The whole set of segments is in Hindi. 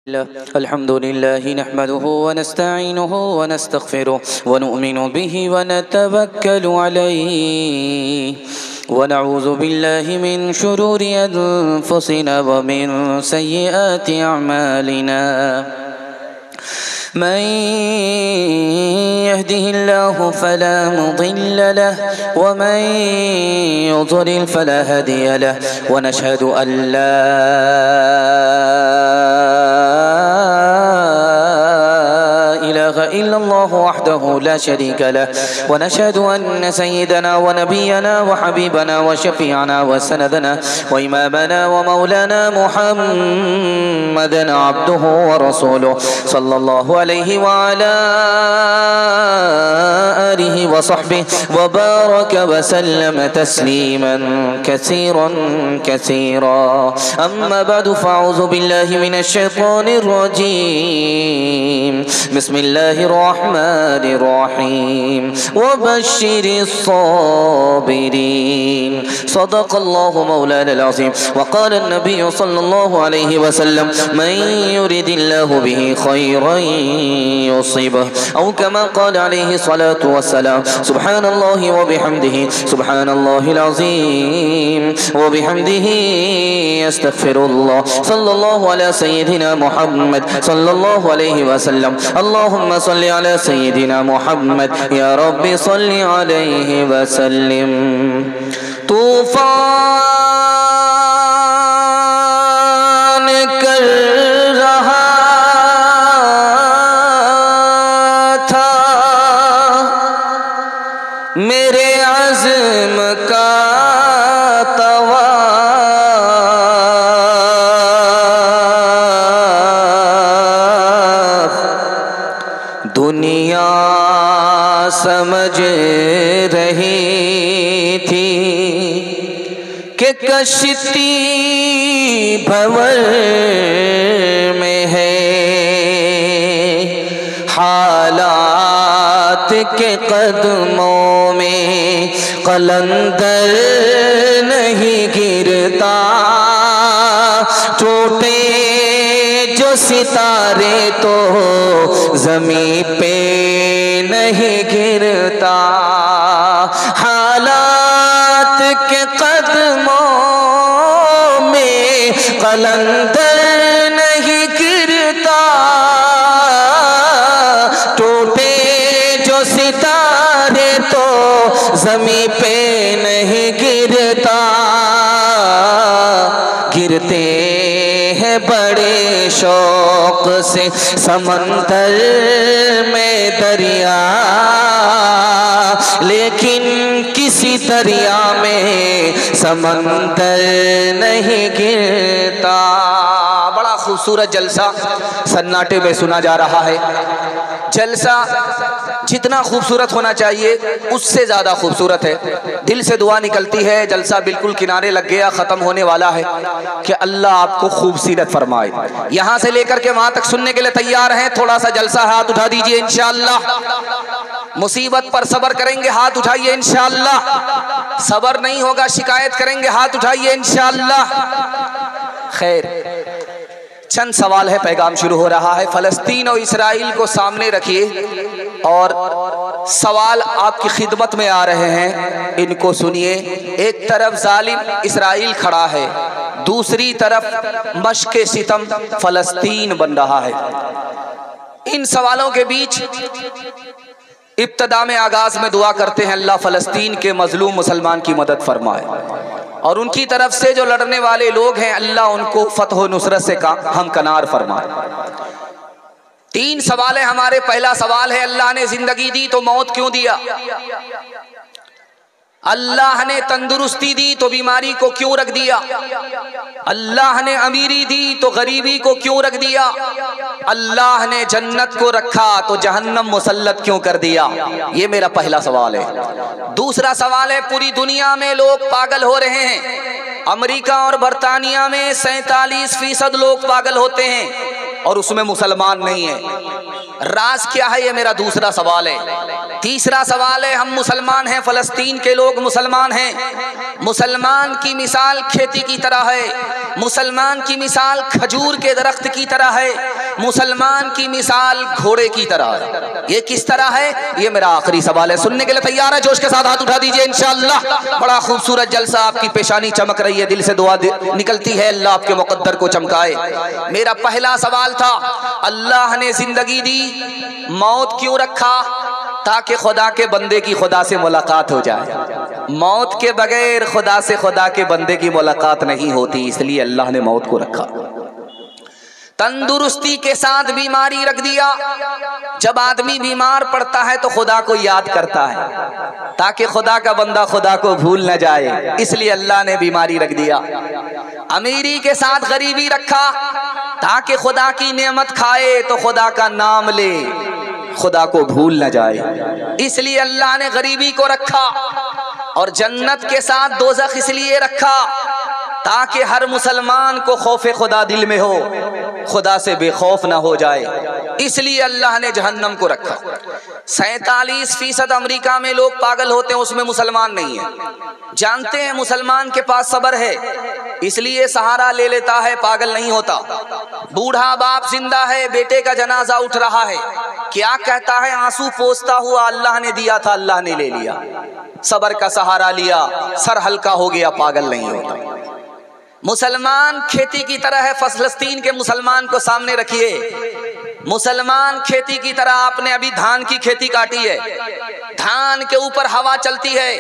अल्हम्दुलिल्लाह नहमदुहु व नस्तईनुहु व नस्तगफिरुहु व नुअमिनु बिहि व नतवक्कलु अलैहि व नऊज़ु बिल्लाहि मिन शुरूरि अनफुसिना व मिन सय्यिआति अअमालिना। मन यहदिहिल्लाहु फला मुदिल्ल लहु व मन युद्लिल फला हादिय लहु व नशहदु अन ला इल्लल्लाह वहदहु ला शरीका लहु व नशहदु अन्न सय्यदना व नबियना व हबीबना व शफीअना व सनदना व इमामना व मौलाना मुहम्मदन अब्दुहु व रसूलुहु सल्लल्लाहु अलैहि व अला आलिहि व सहबिहि व बारक व सल्लम तस्लीमन कसीरन कसीरा। अम्मा बअदु फअऊज़ु बिल्लाहि मिनश शैतानिर रजीम। बिस्मिल्लाहिर्रहमानिर्रहीम वबश्शिरिस साबिरीन। सदक़ल्लाहु मौलानल अज़ीम व क़ाल अन्नबिय्यु सल्लल्लाहु अलैहि वसल्लम मन युरिदिल्लाहु बिही खैरन युसिबहु औ कमा क़ाल अलैहि सलातु वस्सलाम। सुब्हानल्लाहि व बिहम्दिही सुब्हानल्लाहिल अज़ीम व बिहम्दिही अस्तग़फिरुल्लाह। सल्लल्लाहु अला सय्यिदिना मुहम्मद सल्लल्लाहु अलैहि वसल्लम। अल्लाहुम्मा सल्लि अला सय्यिदिना मुहम्मद या रब्बि सल्लि अलैहि वसल्लिम। तूफान कर रहा था मेरे अज़्म का दुनिया समझ रही थी कि कश्ती भंवर में है, हालात के कदमों में कलंदर नहीं गिरता, टूटे जो सितारे तो ज़मीं पे नहीं गिरता, हालात के कदमों में कलंदर नहीं गिरता, टूटे जो सितारे तो ज़मीं पे नहीं गिरता, गिरते हैं बड़े शौक से समंदर में दरिया, लेकिन किसी दरिया में समंदर नहीं गिरता। बड़ा खूबसूरत जलसा सन्नाटे में सुना जा रहा है। जलसा जितना खूबसूरत होना चाहिए उससे ज़्यादा खूबसूरत है। दिल से दुआ निकलती है, जलसा बिल्कुल किनारे लग गया, ख़त्म होने वाला है, कि अल्लाह आपको खूबसूरत फरमाए। यहाँ से लेकर के वहाँ तक सुनने के लिए तैयार हैं? थोड़ा सा जलसा, हाथ उठा दीजिए इंशाअल्लाह। मुसीबत पर सब्र करेंगे, हाथ उठाइए इंशाअल्लाह। सब्र नहीं होगा शिकायत करेंगे, हाथ उठाइए इंशाअल्लाह। खैर, चंद सवाल है, पैगाम शुरू हो रहा है। फ़लस्तीन और इसराइल को सामने रखिए और सवाल आपकी खिदमत में आ रहे हैं, इनको सुनिए। एक तरफ जालिम इसराइल खड़ा है, दूसरी तरफ मश्क़े सितम फ़लस्तीन बन रहा है। इन सवालों के बीच इब्तिदा में आगाज़ में दुआ करते हैं, अल्लाह फ़लस्तीन के मज़लूम मुसलमान की मदद फरमाए, और उनकी तरफ से जो लड़ने वाले लोग हैं अल्लाह उनको फ़तह व नुसरत से हमकनार फरमाए। तीन सवाल है हमारे। पहला सवाल है, अल्लाह ने जिंदगी दी तो मौत क्यों दिया? अल्लाह ने तंदुरुस्ती दी तो बीमारी को क्यों रख दिया? अल्लाह ने अमीरी दी तो गरीबी को क्यों रख दिया? अल्लाह ने जन्नत को रखा तो जहन्नम मुसल्लत क्यों कर दिया? ये मेरा पहला सवाल है। दूसरा सवाल है, पूरी दुनिया में लोग पागल हो रहे हैं। अमेरिका और बरतानिया में 47% लोग पागल होते हैं और उसमें मुसलमान नहीं है। राज क्या है, ये मेरा दूसरा सवाल है। तीसरा सवाल है, हम मुसलमान हैं, फलस्तीन के लोग मुसलमान हैं। मुसलमान की मिसाल खेती की तरह है, मुसलमान की मिसाल खजूर के दरख्त की तरह है, मुसलमान की मिसाल घोड़े की तरह है। ये किस तरह है, ये मेरा आखिरी सवाल है। सुनने के लिए तैयार है? जोश के साथ हाथ उठा दीजिए इंशाअल्लाह। बड़ा खूबसूरत जलसा, आपकी पेशानी चमक रही है, दिल से दुआ निकलती है, अल्लाह आपके मुकद्दर को चमकाए। मेरा पहला सवाल था, अल्लाह ने जिंदगी दी, मौत क्यों रखा? ताकि खुदा के बंदे की खुदा से मुलाकात हो जाए। मौत के बगैर खुदा से खुदा के बंदे की मुलाकात नहीं होती, इसलिए अल्लाह ने मौत को रखा। तंदुरुस्ती के साथ बीमारी रख दिया। जब आदमी बीमार पड़ता है तो खुदा को याद करता है, ताकि खुदा का बंदा खुदा को भूल न जाए, इसलिए अल्लाह ने बीमारी रख दिया। अमीरी के साथ गरीबी रखा, ताकि खुदा की नेमत खाए तो खुदा का नाम ले, खुदा को भूल न जाए, इसलिए अल्लाह ने गरीबी को रखा। और जन्नत के साथ दोज़ख इसलिए रखा ताकि हर मुसलमान को खौफ खुदा दिल में हो, खुदा से बेखौफ ना हो जाए, इसलिए अल्लाह ने जहन्नम को रखा। 47% अमेरिका में लोग पागल होते हैं, उसमें मुसलमान नहीं है। जानते हैं मुसलमान के पास सब्र है, इसलिए सहारा ले लेता है, पागल नहीं होता। बूढ़ा बाप जिंदा है, बेटे का जनाजा उठ रहा है, क्या कहता है? आंसू पोंछता हुआ, अल्लाह ने दिया था, अल्लाह ने ले लिया। सब्र का सहारा लिया, सर हल्का हो गया, पागल नहीं होता। मुसलमान खेती की तरह है। फलस्तीन के मुसलमान को सामने रखिए, मुसलमान खेती की तरह। आपने अभी धान की खेती काटी है, धान के ऊपर हवा चलती है,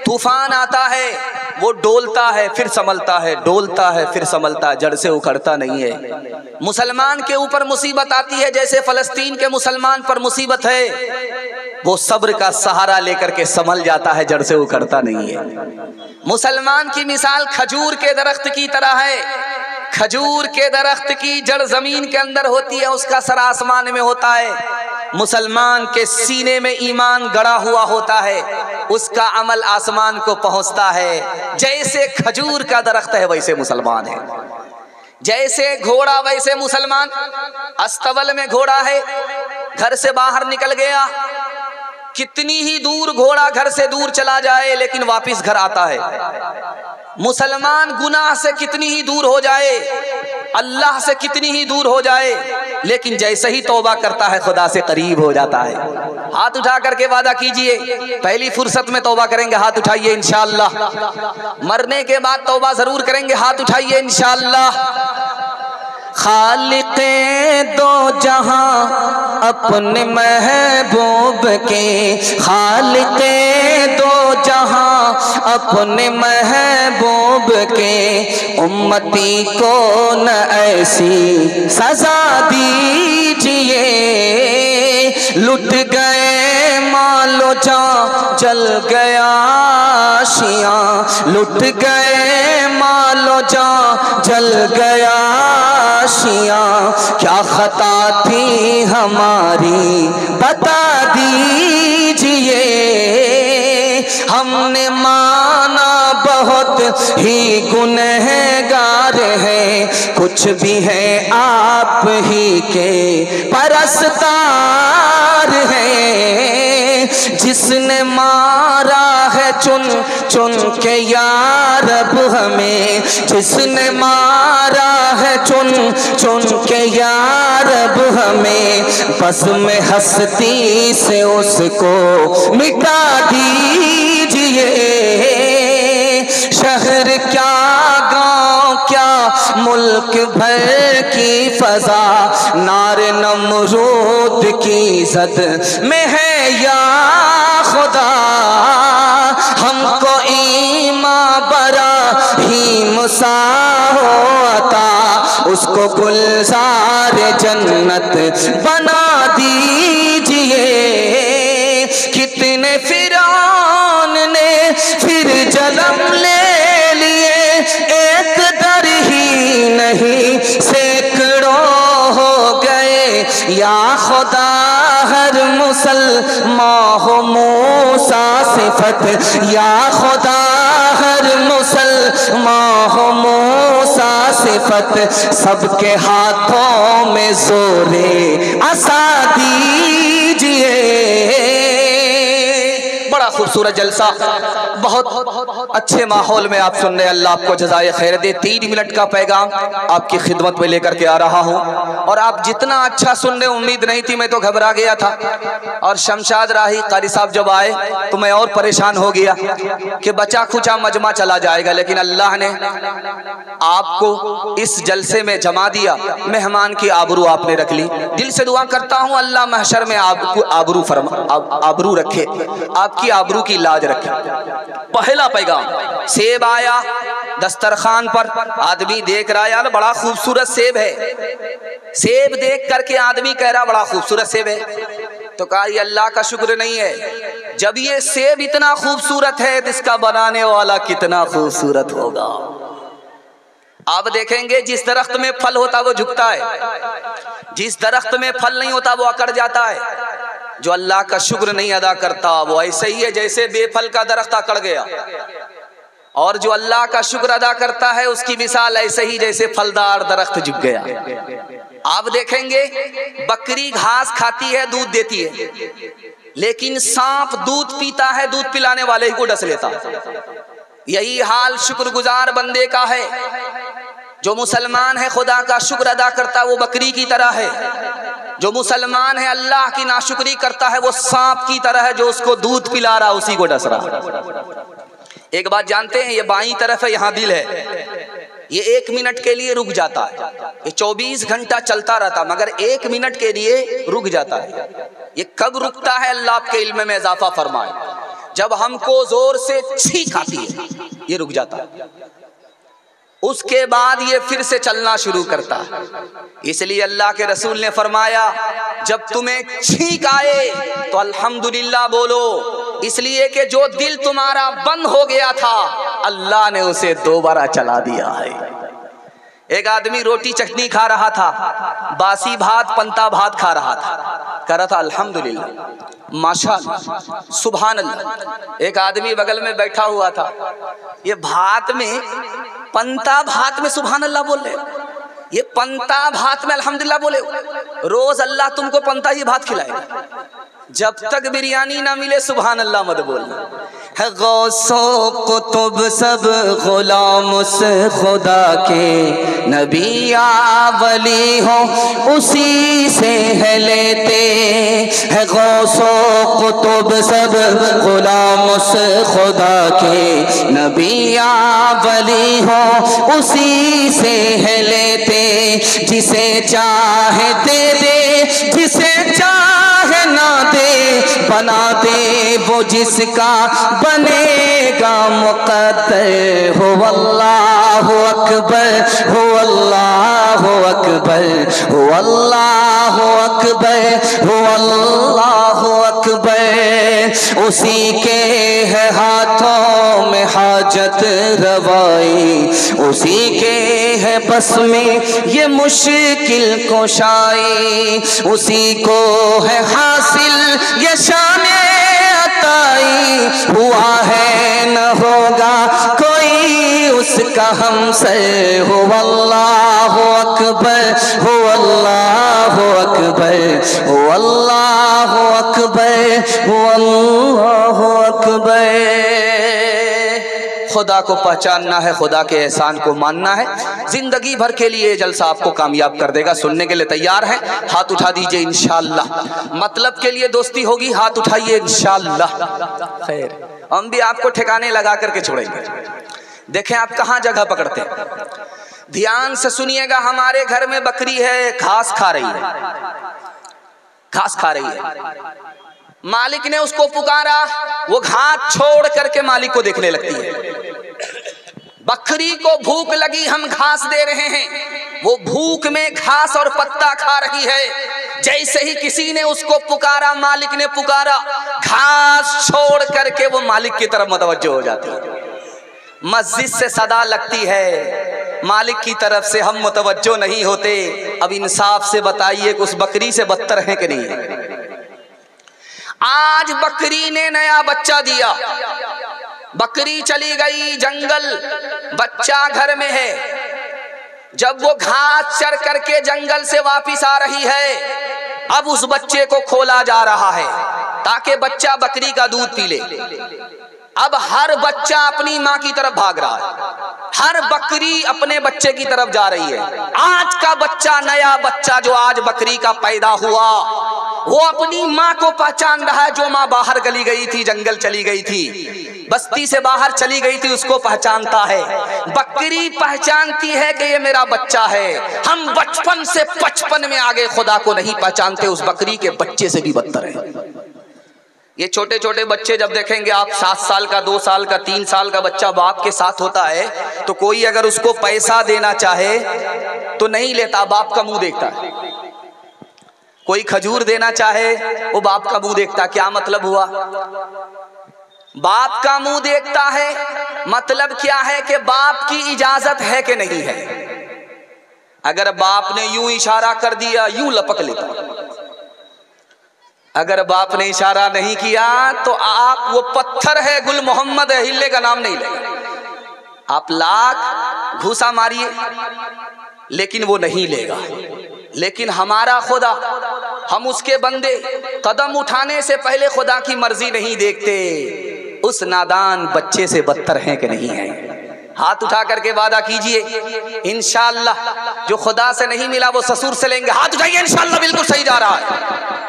तूफान आता है, वो डोलता है फिर संभलता है, डोलता है फिर संभलता है, जड़ से उखड़ता नहीं है। मुसलमान के ऊपर मुसीबत आती है, जैसे फलस्तीन के मुसलमान पर मुसीबत है, वो सब्र का सहारा लेकर के संभल जाता है, जड़ से उखड़ता नहीं है। मुसलमान की मिसाल खजूर के दरख्त की तरह है। खजूर के दरख्त की जड़ जमीन के अंदर होती है, उसका सर आसमान में होता है। मुसलमान के सीने में ईमान गड़ा हुआ होता है, उसका अमल आसमान को पहुंचता है। जैसे खजूर का दरख्त है वैसे मुसलमान है, जैसे घोड़ा वैसे मुसलमान। अस्तबल में घोड़ा है, घर से बाहर निकल गया, कितनी ही दूर घोड़ा घर से दूर चला जाए लेकिन वापस घर आता है। मुसलमान गुनाह से कितनी ही दूर हो जाए, अल्लाह से कितनी ही दूर हो जाए, लेकिन जैसे ही तौबा करता है खुदा से करीब हो जाता है। हाथ उठा करके वादा कीजिए, पहली फुर्सत में तौबा करेंगे, हाथ उठाइए इंशाअल्लाह। मरने के बाद तौबा जरूर करेंगे, हाथ उठाइए इंशाअल्लाह। खालिक़े दो जहां अपने महबूब के, खालिक़े दो जहां अपने महबूब के, उम्मती को न ऐसी सजा दीजिए। लुट गए मालो जान जल गया आशियां, लुट गए मालो जान जल गया आशियां। क्या खता थी हमारी बता दीजिए, हमने माना बहुत ही गुनहगार है, कुछ भी है आप ही के परस्तार है। जिसने मारा है चुन चुन के या रब हमें, जिसने मारा है चुन चुन के या रब हमें, बस में हस्ती से उसको मिटा दीजिए। शहर क्या गांव क्या मुल्क भर की फजा, नारे नमरूद की जद में है या खुदा। हमको ईमान बराहीम सा हो अता, उसको गुलजार जन्नत बना दीजिए। कितने फिरौन ने फिर जन्म ले लिए, एक दर ही नहीं सैकड़ों हो गए। या खुदा हर मुसलमान हो मूसा सिफत, या खुदा हर मुसलमान हो मूसा सिफत, सबके हाथों में जोरे असा दी खूबसूरत जलसा, बहुत अच्छे माहौल में आप सुन रहे हैं। अल्लाह आपको जज़ाए खैर दे। 3 मिनट का पैगाम आपकी खिदमत में लेकर के आ रहा हूँ और आप जितना अच्छा सुन रहे, उम्मीद नहीं थी, मैं तो घबरा गया था। और शमशाद राही कारी साहब जब आए तो मैं और परेशान हो गया कि बचा खुचा मजमा चला जाएगा, लेकिन अल्लाह ने आपको इस जलसे में जमा दिया। मेहमान की आबरू आपने रख ली। दिल से दुआ करता हूँ अल्लाह महशर में आपको आबरू रखे, आपकी आबरू की लाज रखे। पहला पैगाम, सेब आया दस्तरखान पर, आदमी देख रहा है यार बड़ा खूबसूरत सेब है। सेब देख करके आदमी कह रहा बड़ा खूबसूरत सेब है। तो कहा ये अल्लाह का शुक्र नहीं है, जब ये सेब इतना खूबसूरत है तो इसका बनाने वाला कितना खूबसूरत होगा। आप देखेंगे जिस दरख्त में फल होता वो झुकता है, जिस दरख्त में फल नहीं होता वो अकड़ जाता है। जो अल्लाह का शुक्र नहीं अदा करता वो ऐसे ही है जैसे बेफल का दरख्त अकड़ गया, और जो अल्लाह का शुक्र अदा करता है उसकी मिसाल ऐसे ही जैसे फलदार दरख्त झुक गया। आप देखेंगे बकरी घास खाती है, दूध देती है, लेकिन सांप दूध पीता है, दूध पिलाने वाले ही को डस लेता। यही हाल शुक्रगुजार बंदे का है। जो मुसलमान है खुदा का शुक्र अदा करता है वो बकरी की तरह है, जो मुसलमान है अल्लाह की नाशुक्री करता है वो सांप की तरह है जो उसको दूध पिला रहा उसी को डस रहा। एक बात जानते हैं, ये बाईं तरफ है, यहाँ दिल है, ये 1 मिनट के लिए रुक जाता है। ये 24 घंटा चलता रहता मगर 1 मिनट के लिए रुक जाता है। ये कब रुकता है अल्लाह आपके इल्म में इजाफा फरमाए, जब हमको जोर से छींक आती है ये रुक जाता है, उसके बाद ये फिर से चलना शुरू करता है। इसलिए अल्लाह के रसूल ने फरमाया जब तुम्हें छींक आए तो अल्हम्दुलिल्लाह बोलो, इसलिए कि जो दिल तुम्हारा बंद हो गया था अल्लाह ने उसे दोबारा चला दिया है। एक आदमी रोटी चटनी खा रहा था, बासी भात पंता भात खा रहा था, कह रहा था अल्हम्दुलिल्लाह माशाअल्लाह सुभान अल्लाह। एक आदमी बगल में बैठा हुआ था, ये भात में पंता भात में सुभान अल्लाह बोल रहे, ये पंता भात में अल्हम्दुलिल्लाह बोले। रोज अल्लाह तुमको पंता ही भात खिलाएगा, जब तक बिरयानी ना मिले सुभान अल्लाह मत बोलना। है गौसो कुतुब सब गुलाम उस खुदा के, नबी या वली हो उसी से है लेते। है गौसो कुतुब सब गुलाम उस खुदा के, नबी या वली हो उसी से है लेते। जिसे चाहे दे दे, जिसे चाहे ना दे बना दे, वो जिसका बनेगा मुक़द्दर। हो अल्लाह अकबर, हो अल्लाह अकबर, हो अल्लाह अकबर, हो अल्लाह अकबर। उसी के है हाथों में हाजत रवाई, उसी के है बस में ये मुश्किल कुशाई, उसी को है हासिल ये शाने अताई। हुआ है न होगा कोई उसका हमसे। हो अल्लाह अकबर, हो अल्लाह अकबर, हो अल्लाह अकबर, हो अल्लाह अकबर। खुदा को पहचानना है, खुदा के एहसान को मानना है, जिंदगी भर के लिए जलसा आपको कामयाब कर देगा। सुनने के लिए तैयार हैं? हाथ उठा दीजिए इंशाअल्लाह। मतलब के लिए दोस्ती होगी, हाथ उठाइए इंशाअल्लाह। खैर, हम भी आपको ठिकाने लगा करके छोड़ेंगे। देखें आप कहाँ जगह पकड़ते हैं, ध्यान से सुनिएगा। हमारे घर में बकरी है, घास खा रही है, घास खा रही है। मालिक ने उसको पुकारा, वो घास छोड़ करके मालिक को देखने लगती है। बकरी को भूख लगी, हम घास दे रहे हैं, वो भूख में घास और पत्ता खा रही है। जैसे ही किसी ने उसको पुकारा, मालिक ने पुकारा, घास छोड़ करके वो मालिक की तरफ मुतवज्जो हो जाती है। मस्जिद से सदा लगती है, मालिक की तरफ से हम मुतवज्जो नहीं होते। अब इंसाफ से बताइए कि उस बकरी से बदतर है कि नहीं? आज बकरी ने नया बच्चा दिया, बकरी चली गई जंगल, बच्चा घर में है। जब वो घास चर करके जंगल से वापिस आ रही है, अब उस बच्चे को खोला जा रहा है। ताकि बच्चा बकरी का दूध पी ले। अब हर बच्चा अपनी माँ की तरफ भाग रहा है, हर बकरी अपने बच्चे की तरफ जा रही है। आज का बच्चा, नया बच्चा जो आज बकरी का पैदा हुआ, वो अपनी माँ को पहचान रहा है। जो माँ बाहर गली गई थी, जंगल चली गई थी, बस्ती से बाहर चली गई थी, उसको पहचानता है। बकरी पहचानती है कि ये मेरा बच्चा है। हम बचपन से 55 में आगे खुदा को नहीं पहचानते, उस बकरी के बच्चे से भी बदतर है। ये छोटे छोटे बच्चे जब देखेंगे आप, 7 साल का, 2 साल का, 3 साल का बच्चा बाप के साथ होता है, तो कोई अगर उसको पैसा देना चाहे तो नहीं लेता, बाप का मुंह देखता है। कोई खजूर देना चाहे वो बाप का मुंह देखता। क्या मतलब हुआ? बाप का मुंह देखता है, मतलब क्या है कि बाप की इजाजत है कि नहीं है। अगर बाप ने यूं इशारा कर दिया, यूं लपक लेता। अगर बाप ने इशारा नहीं किया तो आप, वो पत्थर है, गुल मोहम्मद है, हिलने का नाम नहीं लेगा। आप लाख घूसा मारिए लेकिन वो नहीं लेगा। लेकिन हमारा खुदा, हम उसके बंदे, कदम उठाने से पहले खुदा की मर्जी नहीं देखते। उस नादान बच्चे से बदतर हैं कि नहीं है? हाथ उठा करके वादा कीजिए, इंशाअल्लाह जो खुदा से नहीं मिला वो ससुर से लेंगे। हाथ उठाइए, इंशाअल्लाह बिल्कुल सही जा रहा है।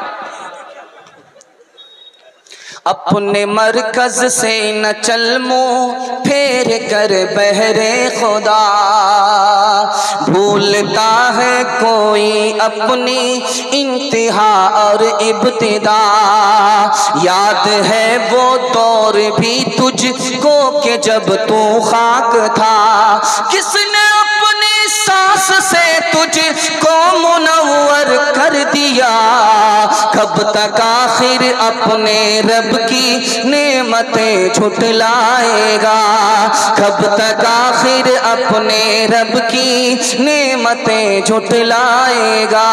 अपने मरकज से न चल मुँह फेर कर बहरे खुदा, भूलता है कोई अपनी इंतहा और इब्तिदा। याद है वो दौर भी तुझको कि जब तू खाक था, किसने अपनी सांस से तुझको मुनव्वर कर दिया। कब तक आखिर अपने रब की नेमतें झुटलाएगा, कब तक आखिर अपने रब की नेमतें झुटलाएगा।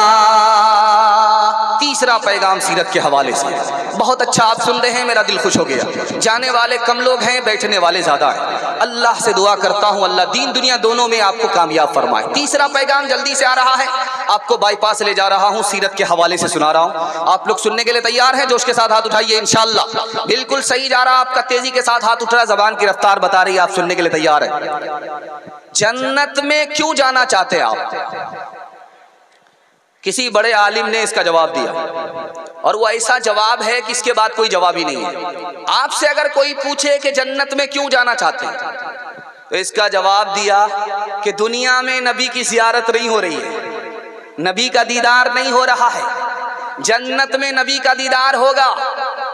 तीसरा पैगाम सीरत के हवाले से बहुत अच्छा आप सुन रहे हैं, मेरा दिल खुश हो गया। जाने वाले कम लोग हैं, बैठने वाले ज्यादा हैं। अल्लाह से दुआ करता हूँ अल्लाह दीन दुनिया दोनों में आपको कामयाब फरमाए। तीसरा पैगाम जल्दी से आ रहा है, आपको बाईपास ले जा रहा हूँ, सीरत के हवाले से सुना रहा हूँ। आप लोग सुनने के लिए तैयार हैं? जोश के साथ हाथ उठाइए, इंशाअल्लाह बिल्कुल सही जा रहा है आपका। तेजी के साथ हाथ उठ रहा है, जबान की रफ्तार बता रही है, आप सुनने के लिए तैयार है। जन्नत में क्यों जाना चाहते हैं आप? किसी बड़े आलिम ने इसका जवाब दिया, और वो ऐसा जवाब है कि इसके बाद कोई जवाब ही नहीं है। आपसे अगर कोई पूछे कि जन्नत में क्यों जाना चाहते हैं, तो इसका जवाब दिया कि दुनिया में नबी की ज़ियारत नहीं हो रही है, नबी का दीदार नहीं हो रहा है। जन्नत में नबी का दीदार होगा,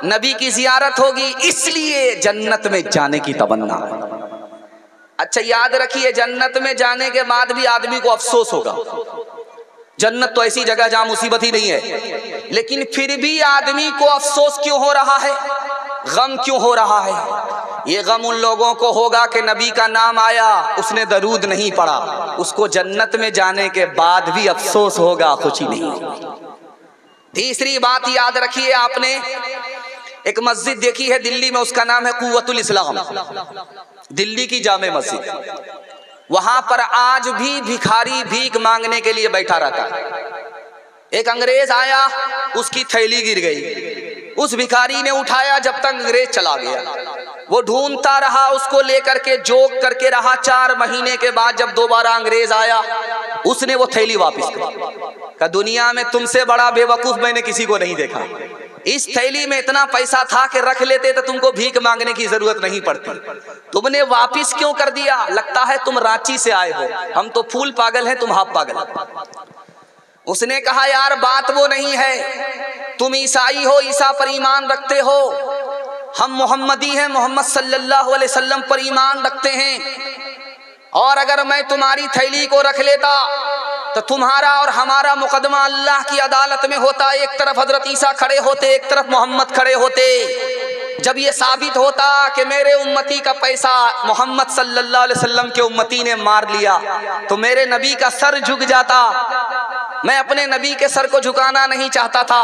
नबी की ज़ियारत होगी, इसलिए जन्नत में जाने की तमन्ना। अच्छा याद रखिए, जन्नत में जाने के बाद भी आदमी को अफसोस होगा। जन्नत तो ऐसी जगह जहां मुसीबत ही नहीं है, लेकिन फिर भी आदमी को अफसोस क्यों हो रहा है, गम क्यों हो रहा है? ये गम उन लोगों को होगा कि नबी का नाम आया, उसने दरूद नहीं पढ़ा, उसको जन्नत में जाने के बाद भी अफसोस होगा, खुशी नहीं होगी। तीसरी बात याद रखिए, आपने एक मस्जिद देखी है दिल्ली में, उसका नाम है कुव्वतुल इस्लाम, दिल्ली की जामे मस्जिद। वहां पर आज भी भिखारी भीख मांगने के लिए बैठा रहता है। एक अंग्रेज आया, उसकी थैली गिर गई, उस भिखारी ने उठाया, जब तक अंग्रेज चला गया वो ढूंढता रहा, उसको लेकर के जोक करके रहा। 4 महीने के बाद जब दोबारा अंग्रेज आया, उसने वो थैली वापस की। दुनिया में तुमसे बड़ा बेवकूफ मैंने किसी को नहीं देखा। इस थैली में इतना पैसा था कि रख लेते तो तुमको भीख मांगने की जरूरत नहीं पड़ती, तुमने वापिस क्यों कर दिया? लगता है तुम रांची से आए हो, हम तो फूल पागल हैं, तुम हाफ पागल। उसने कहा यार बात वो नहीं है, तुम ईसाई हो, ईसा पर ईमान रखते हो, हम मोहम्मदी हैं, मोहम्मद सल्लल्लाहु अलैहि वसल्लम पर ईमान रखते हैं। और अगर मैं तुम्हारी थैली को रख लेता तो तुम्हारा और हमारा मुकदमा अल्लाह की अदालत में होता। एक तरफ हजरत ईसा खड़े होते, एक तरफ मोहम्मद खड़े होते। जब ये साबित होता कि मेरे उम्मती का पैसा मोहम्मद सल्लल्लाहु अलैहि वसल्लम के उम्मती ने मार लिया, तो मेरे नबी का सर झुक जाता। मैं अपने नबी के सर को झुकाना नहीं चाहता था,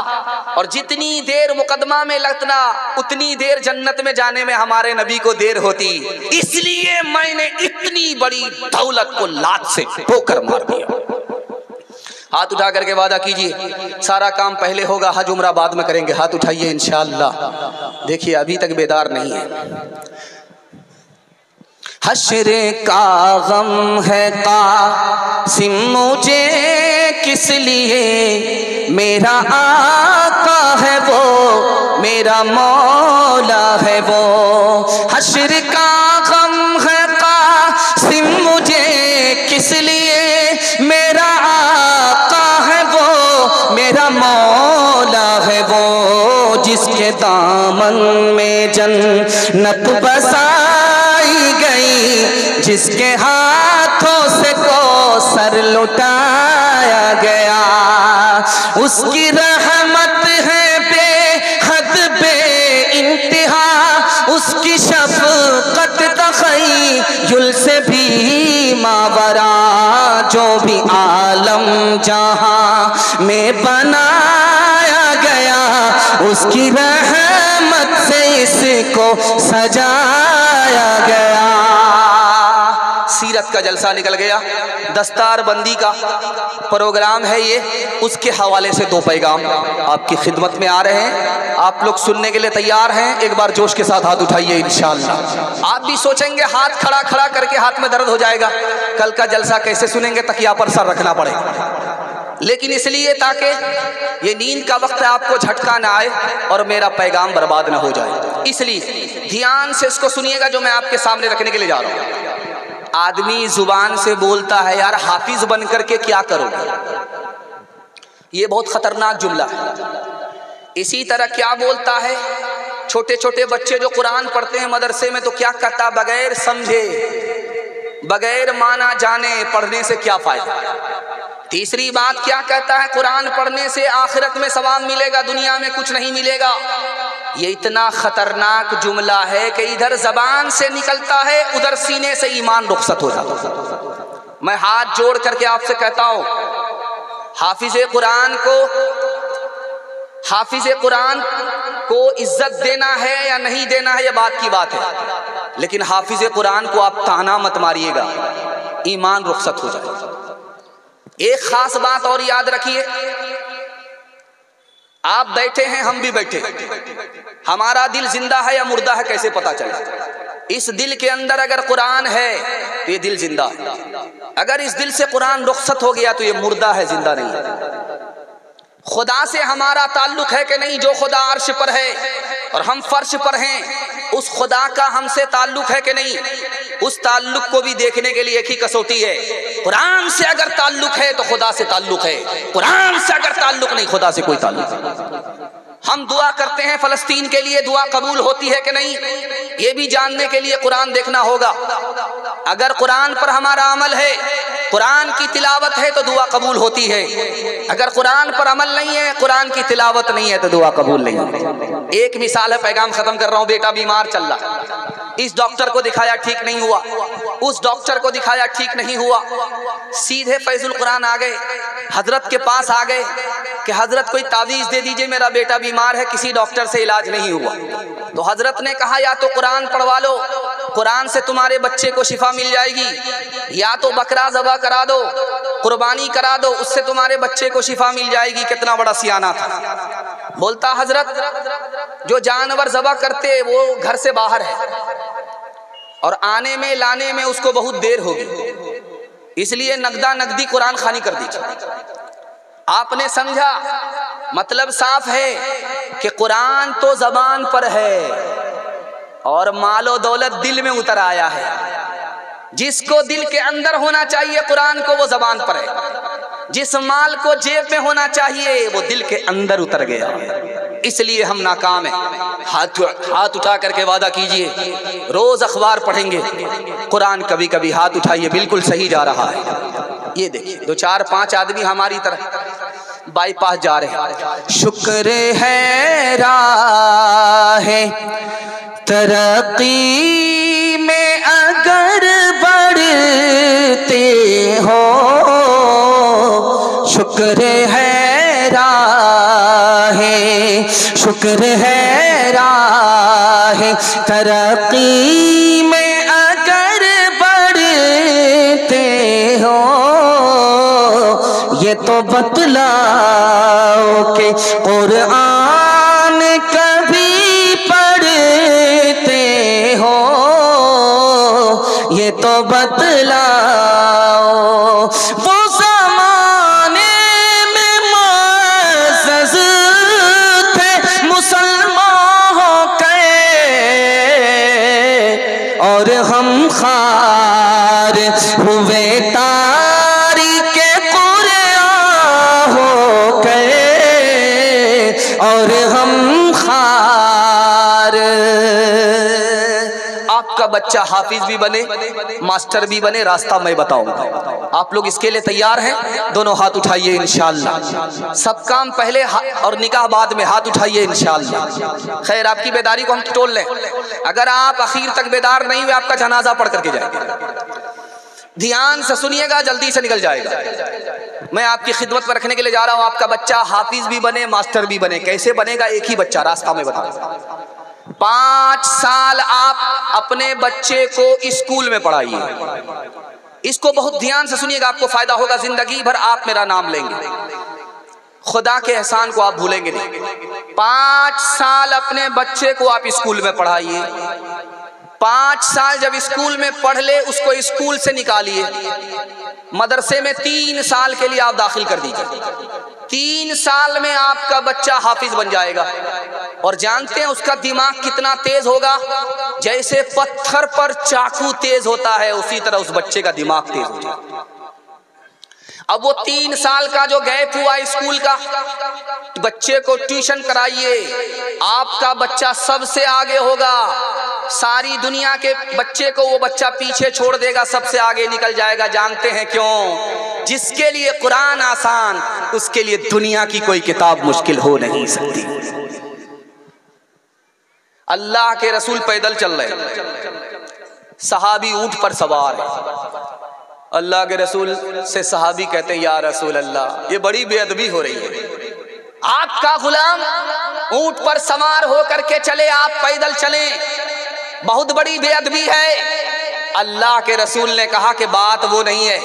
और जितनी देर मुकदमा में लगना उतनी देर जन्नत में जाने में हमारे नबी को देर होती। इसलिए मैंने इतनी बड़ी दौलत को लात से ठोकर मार दिया। हाथ उठा करके वादा कीजिए, सारा काम पहले होगा, हज उम्रा बाद में करेंगे। हाथ उठाइए इंशाअल्लाह। देखिए अभी तक बेदार नहीं है। हश्र का गम है कासिम मुझे किस लिए, मेरा आका है वो, मेरा मौला है वो। हश्र का गम है कासिम मुझे किस लिए, मेरा आका है वो, मेरा मौला है वो। जिसके दामन में जन्नत बसाई गई, जिसके हाथों से कौसर लुटाया गया, उसकी रहमत है बेहद बेइंतहा, उसकी शफ़क़त तख़य्युल से भी मावरा। जो भी आलम जहां में बनाया गया, उसकी रहमत से इसको सजाया गया। सीरत का जलसा निकल गया, दस्तार बंदी का प्रोग्राम है ये, उसके हवाले से दो पैगाम आपकी खिदमत में आ रहे हैं। आप लोग सुनने के लिए तैयार हैं? एक बार जोश के साथ हाथ उठाइए इंशाअल्लाह। आप भी सोचेंगे हाथ खड़ा खड़ा करके हाथ में दर्द हो जाएगा, कल का जलसा कैसे सुनेंगे, तकिया पर सर रखना पड़ेगा। लेकिन इसलिए ताकि ये नींद का वक्त है, आपको झटका ना आए और मेरा पैगाम बर्बाद ना हो जाए, इसलिए ध्यान से इसको सुनिएगा जो मैं आपके सामने रखने के लिए जा रहा हूँ। आदमी जुबान से बोलता है, यार हाफिज बन करके क्या करोगे, ये बहुत खतरनाक जुमला है। इसी तरह क्या बोलता है, छोटे छोटे बच्चे जो कुरान पढ़ते हैं मदरसे में, तो क्या कहता, बगैर समझे बगैर माना जाने पढ़ने से क्या फायदा। तीसरी बात क्या कहता है, कुरान पढ़ने से आखिरत में सवाब मिलेगा, दुनिया में कुछ नहीं मिलेगा। ये इतना खतरनाक जुमला है कि इधर जबान से निकलता है, उधर सीने से ईमान रुखसत हो जाता। मैं हाथ जोड़ करके आपसे कहता हूं, हाफिज़े कुरान को इज्जत देना है या नहीं देना है, यह बात की बात है। लेकिन हाफिज़े कुरान को आप ताना मत मारिएगा, ईमान रुखसत हो जाए। एक खास बात और याद रखिए, आप बैठे हैं, हम भी बैठे, हमारा दिल जिंदा है या मुर्दा है कैसे पता चले। इस दिल के अंदर अगर कुरान है तो ये दिल जिंदा है, अगर इस दिल से कुरान रुखसत हो गया तो ये मुर्दा है, जिंदा नहीं है। खुदा से हमारा ताल्लुक है कि नहीं, जो खुदा अर्श पर है और हम फर्श पर हैं, उस खुदा का हमसे ताल्लुक है कि नहीं, उस ताल्लुक को भी देखने के लिए एक ही कसौटी है, कुरान से अगर ताल्लुक है तो खुदा से ताल्लुक है, कुरान से अगर ताल्लुक नहीं, खुदा से कोई ताल्लुक नहीं। हम दुआ करते हैं फलस्तीन के लिए, दुआ कबूल होती है कि नहीं, ये भी जानने के लिए कुरान देखना होगा। अगर कुरान पर हमारा अमल है, कुरान की तिलावत है, तो दुआ कबूल होती है। अगर कुरान पर अमल नहीं है, कुरान की तिलावत नहीं है, तो दुआ कबूल नहीं है। एक मिसाल है, पैगाम खत्म कर रहा हूँ। बेटा बीमार चल रहा, इस डॉक्टर को दिखाया ठीक नहीं हुआ, उस डॉक्टर को दिखाया ठीक नहीं हुआ, सीधे फैजुल कुरान आ गए, हजरत के पास आ गए कि हजरत कोई तावीज़ दे दीजिए, मेरा बेटा बीमार है, किसी डॉक्टर से इलाज नहीं हुआ। तो हजरत ने कहा, या तो कुरान पढ़वा लो, कुरान से तुम्हारे बच्चे को शिफा मिल जाएगी, या तो बकरा ज़बह करा दो, कुर्बानी करा दो, उससे तुम्हारे बच्चे को शिफा मिल जाएगी। कितना बड़ा सियाना था। बोलता, हजरत जो जानवर ज़बह करते वो घर से बाहर है और आने में लाने में उसको बहुत देर होगी, इसलिए नगदा नगदी कुरान खानी कर दीजिए। आपने समझा, मतलब साफ है कि कुरान तो जबान पर है और मालो दौलत दिल में उतर आया है। जिसको दिल के अंदर होना चाहिए कुरान को, वो जबान पर है। जिस माल को जेब में होना चाहिए वो दिल के अंदर उतर गया, इसलिए हम नाकाम हैं। हाथ उठा करके वादा कीजिए, रोज अखबार पढ़ेंगे, कुरान कभी कभी हाथ उठाइए, बिल्कुल सही जा रहा है। ये देखिए 2 4 5 आदमी हमारी तरह बाईपास जा रहे हैं। शुक्र है राहे तरक्की में अगर बढ़ते हो, शुक्र है राहे, शुक्र है राहे तरक्की में अगर बढ़ते हो, ये तो बतलाओ कि कुरान कभी पढ़ते हो, ये तो बतलाओ। वो ज़माने में मुअज़्ज़ज़ थे मुसलमान होकर, और हम खार हुए तारीके कुरान होकर, और हम खार। आपका बच्चा हाफिज भी बने, मास्टर भी बने, रास्ता मैं बताऊंगा। आप लोग इसके लिए तैयार हैं? दोनों हाथ उठाइए इंशाअल्लाह। सब काम पहले और निकाह बाद में, हाथ उठाइए इंशाअल्लाह। खैर, आपकी बेदारी को हम टोल लें। अगर आप आखिर तक बेदार नहीं हुए, आपका जनाजा पढ़ करके जाएंगे। ध्यान से सुनिएगा, जल्दी से निकल जाएगा। मैं आपकी खिदमत में रखने के लिए जा रहा हूं। आपका बच्चा हाफिज भी बने, मास्टर भी बने। कैसे बनेगा? एक ही बच्चा, रास्ता में बताऊंगा। 5 साल आप अपने बच्चे को स्कूल में पढ़ाइए। इसको बहुत ध्यान से सुनिएगा, आपको फायदा होगा। जिंदगी भर आप मेरा नाम लेंगे, खुदा के एहसान को आप भूलेंगे नहीं। 5 साल अपने बच्चे को आप स्कूल में पढ़ाइए। 5 साल जब स्कूल में पढ़ ले, उसको स्कूल से निकालिए। मदरसे में 3 साल के लिए आप दाखिल कर दीजिए। 3 साल में आपका बच्चा हाफिज बन जाएगा। और जानते हैं उसका दिमाग कितना तेज होगा? जैसे पत्थर पर चाकू तेज होता है, उसी तरह उस बच्चे का दिमाग तेज हो जाएगा। अब वो 3 साल का जो गैप हुआ स्कूल का, बच्चे को ट्यूशन कराइए। आपका बच्चा सबसे आगे होगा। सारी दुनिया के बच्चे को वो बच्चा पीछे छोड़ देगा, सबसे आगे निकल जाएगा। जानते हैं क्यों? जिसके लिए कुरान आसान, उसके लिए दुनिया की कोई किताब मुश्किल हो नहीं सकती। अल्लाह के रसूल पैदल चल रहे, सहाबी ऊंट पर सवार है। अल्लाह के रसूल से सहाबी कहते हैं, या रसूल अल्लाह, ये बड़ी बेअदबी हो रही है। आपका गुलाम ऊंट पर सवार होकर के चले, आप पैदल चलें, बहुत बड़ी बेअदबी है। अल्लाह के रसूल ने कहा कि बात वो नहीं है,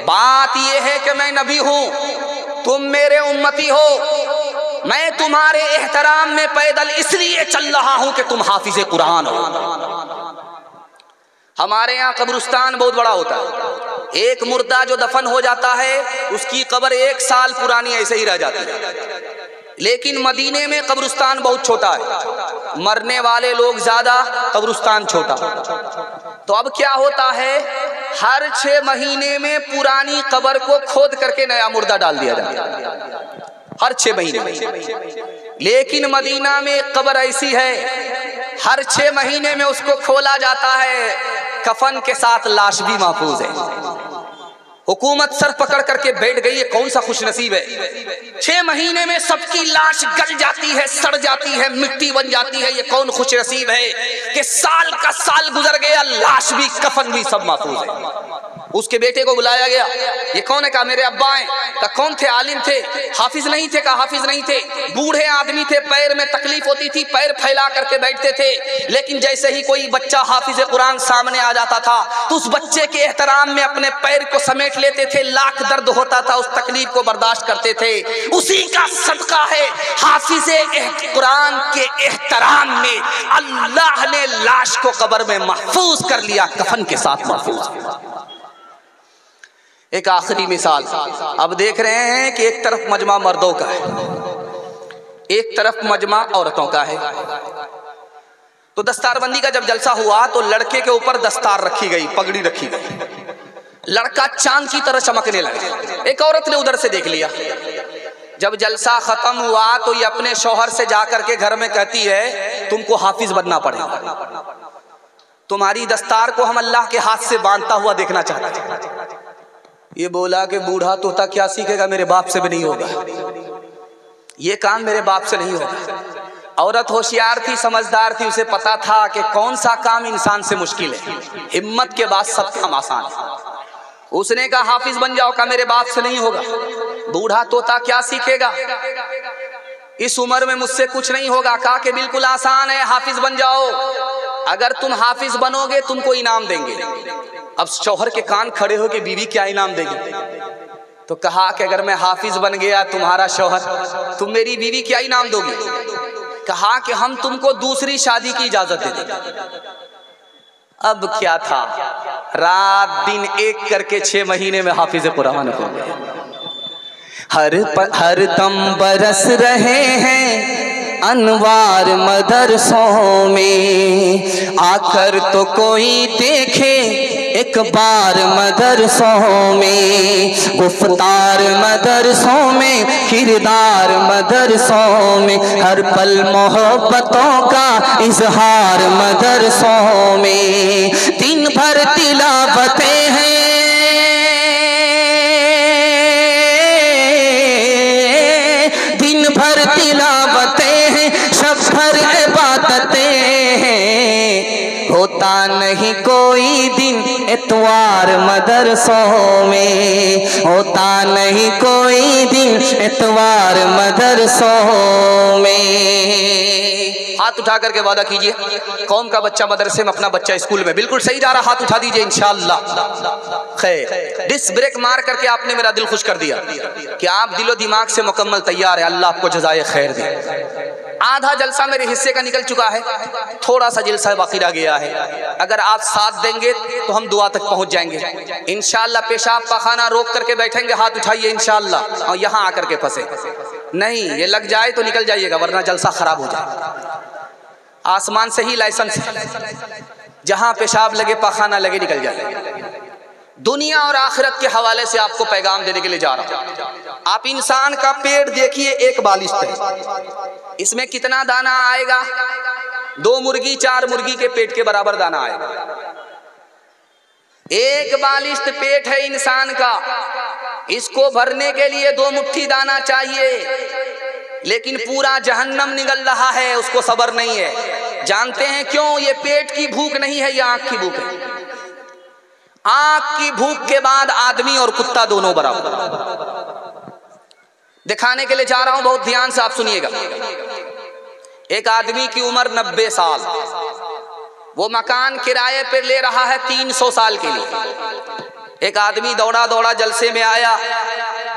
बात ये है कि मैं नबी हूं, तुम मेरे उम्मती हो। मैं तुम्हारे एहतराम में पैदल इसलिए चल रहा हूं कि तुम हाफिज कुरान हो। हमारे यहाँ कब्रिस्तान बहुत बड़ा होता है। एक मुर्दा जो दफन हो जाता है, उसकी कब्र 1 साल पुरानी ऐसे ही रह जाती है। लेकिन मदीने में कब्रिस्तान बहुत छोटा है, मरने वाले लोग ज्यादा, कब्रिस्तान छोटा। तो अब क्या होता है, हर 6 महीने में पुरानी कब्र को खोद करके नया मुर्दा डाल दिया जाता है, हर 6 महीने में। लेकिन मदीना में एक कब्र ऐसी है, हर 6 महीने में उसको खोला जाता है, कफन के साथ लाश भी महफूज है। हुकूमत सर पकड़ करके बैठ गई है, कौन सा खुशनसीब है। 6 महीने में सबकी लाश गल जाती है, सड़ जाती है, मिट्टी बन जाती है। ये कौन खुशनसीब है कि साल का साल गुजर गया, लाश भी कफन भी सब महफूज है। उसके बेटे को बुलाया गया, ये कौन है? कहा मेरे अब्बा हैं। कहा कौन थे? आलिम थे। हाफिज नहीं थे? कहा हाफिज नहीं थे। बूढ़े आदमी थे, पैर में तकलीफ होती थी, पैर फैला करके बैठते थे। लेकिन जैसे ही कोई बच्चा हाफिज कुरान सामने आ जाता था, तो उस बच्चे के एहतराम में अपने पैर को समेट लेते थे। लाख दर्द होता था, उस तकलीफ को बर्दाश्त करते थे। उसी का सदका है, हाफिज कुरान के एहतराम में अल्लाह ने लाश को कब्र में महफूज कर लिया, कफन के साथ महफूज। एक आखिरी मिसाल, अब देख रहे हैं कि एक तरफ मजमा मर्दों का है, एक तरफ मजमा औरतों का है। तो दस्तारबंदी का जब जलसा हुआ तो लड़के के ऊपर दस्तार रखी गई, पगड़ी रखी गई, लड़का चांद की तरह चमकने लगा। एक औरत ने उधर से देख लिया। जब जलसा खत्म हुआ तो ये अपने शौहर से जाकर के घर में कहती है, तुमको हाफिज बनना पड़ेगा, तुम्हारी दस्तार को हम अल्लाह के हाथ से बांधता हुआ देखना चाहते हैं। ये बोला कि बूढ़ा तोता क्या सीखेगा, मेरे बाप से भी नहीं होगा, ये काम मेरे बाप से नहीं होगा। औरत होशियार थी, समझदार थी, उसे पता था कि कौन सा काम इंसान से मुश्किल है, हिम्मत के बाद सब काम आसान है। उसने कहा हाफिज बन जाओ। कहा मेरे बाप से नहीं होगा, बूढ़ा तोता क्या सीखेगा, इस उम्र में मुझसे कुछ नहीं होगा। कहा कि बिल्कुल आसान है, हाफिज बन जाओ, अगर तुम हाफिज बनोगे तुमको इनाम देंगे। अब शौहर के कान खड़े हो के बीवी क्या इनाम देगी? तो कहा कि अगर मैं हाफिज बन गया तुम्हारा शौहर, तुम मेरी बीवी क्या इनाम दोगी? कहा कि हम तुमको दूसरी शादी की इजाजत दे देंगे। अब क्या था, रात दिन एक करके 6 महीने में हाफिज कुरान हो गए। हर दम बरस रहे हैं अनवार मदरसों में, आकर तो कोई देखे एक बार मदरसों में, गुफ्तार मदरसों में, किरदार मदरसों में, हर पल मोहब्बतों का इजहार मदरसों में। दिन भर तिलावतें हैं, दिन भर तिलावतें हैं, शब भर इबादतें हैं, होता नहीं कोई दिन इतवार मदरसों में, होता नहीं कोई दिन इतवार मदरसों में। हाथ उठा करके वादा कीजिए, कौम का बच्चा मदरसे में, अपना बच्चा स्कूल में। बिल्कुल सही जा रहा, हाथ उठा दीजिए इंशाअल्लाह। खैर, डिस्क ब्रेक मार करके आपने मेरा दिल खुश कर दिया कि आप दिलो दिमाग से मुकम्मल तैयार है। अल्लाह आपको जज़ाए खैर दे। आधा जलसा मेरे हिस्से का निकल चुका है, थोड़ा सा जलसा बाकी रह गया है। अगर आप साथ देंगे तो हम दुआ तक पहुंच जाएंगे इंशाअल्लाह। पेशाब पखाना रोक करके बैठेंगे, हाथ उठाइए इंशाअल्लाह, और यहाँ आकर के फंसे नहीं, ये लग जाए तो निकल जाइएगा, वरना जलसा खराब हो जाए। आसमान से ही लाइसेंस है, जहां पेशाब लगे पखाना लगे निकल जाए। दुनिया और आखिरत के हवाले से आपको पैगाम देने के लिए जा रहा हूं। आप इंसान का पेट देखिए, एक बालिश्त है, इसमें कितना दाना आएगा? 2 मुर्गी 4 मुर्गी के पेट के बराबर दाना आएगा। एक बालिश्त पेट है इंसान का, इसको भरने के लिए 2 मुट्ठी दाना चाहिए, लेकिन पूरा जहन्नम निगल रहा है, उसको सब्र नहीं है। जानते हैं क्यों? ये पेट की भूख नहीं है, ये आंख की भूख है। आंख की भूख के बाद आदमी और कुत्ता दोनों बराबर। दिखाने के लिए जा रहा हूं, बहुत ध्यान से आप सुनिएगा। एक आदमी की उम्र 90 साल, वो मकान किराए पर ले रहा है 300 साल के लिए। एक आदमी दौड़ा दौड़ा जलसे में आया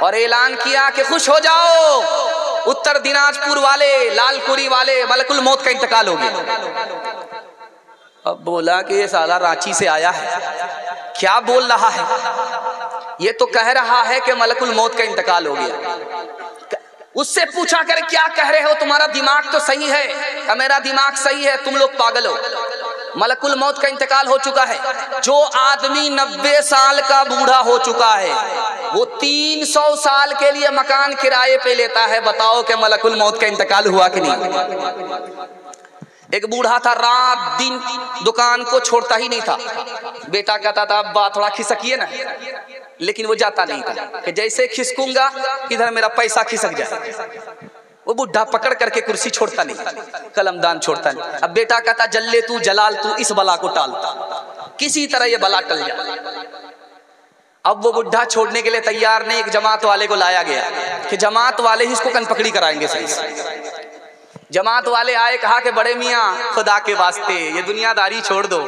और ऐलान किया कि खुश हो जाओ, उत्तर दिनाजपुर वाले, लालकुरी वाले मलकुल मौत का इंतकाल हो गया। अब बोला कि ये साला रांची से आया है, क्या बोल रहा है? ये तो कह रहा है कि मलकुल मौत का इंतकाल हो गया। उससे पूछा कर क्या कह रहे हो, तुम्हारा दिमाग तो सही है? क्या मेरा दिमाग सही है? तुम लोग पागल हो। मलकुल मौत का इंतकाल हो चुका है। जो आदमी 90 साल का बूढ़ा हो चुका है, वो 300 साल के लिए मकान किराए पे लेता है। बताओ कि मलकुल मौत का इंतकाल हुआ कि नहीं? एक बूढ़ा था, रात दिन दुकान को छोड़ता ही नहीं था। बेटा कहता था अब्बा थोड़ा खिसकिए ना, लेकिन वो जाता नहीं था कि जैसे खिसकूंगा इधर मेरा पैसा खिसक जाए। वो बुढ़ा पकड़ करके कुर्सी छोड़ता नहीं, कलमदान छोड़ता नहीं। अब बेटा कहता जल्ले तू जलाल तू इस बला को टालता, किसी तरह ये बला टल जाए। अब वो बुढ़ा छोड़ने के लिए तैयार नहीं। एक जमात वाले को लाया गया कि जमात वाले ही इसको कनपकड़ी कराएंगे सही से। जमात वाले आए, कहा कि बड़े मियाँ खुदा के वास्ते ये दुनियादारी छोड़ दो,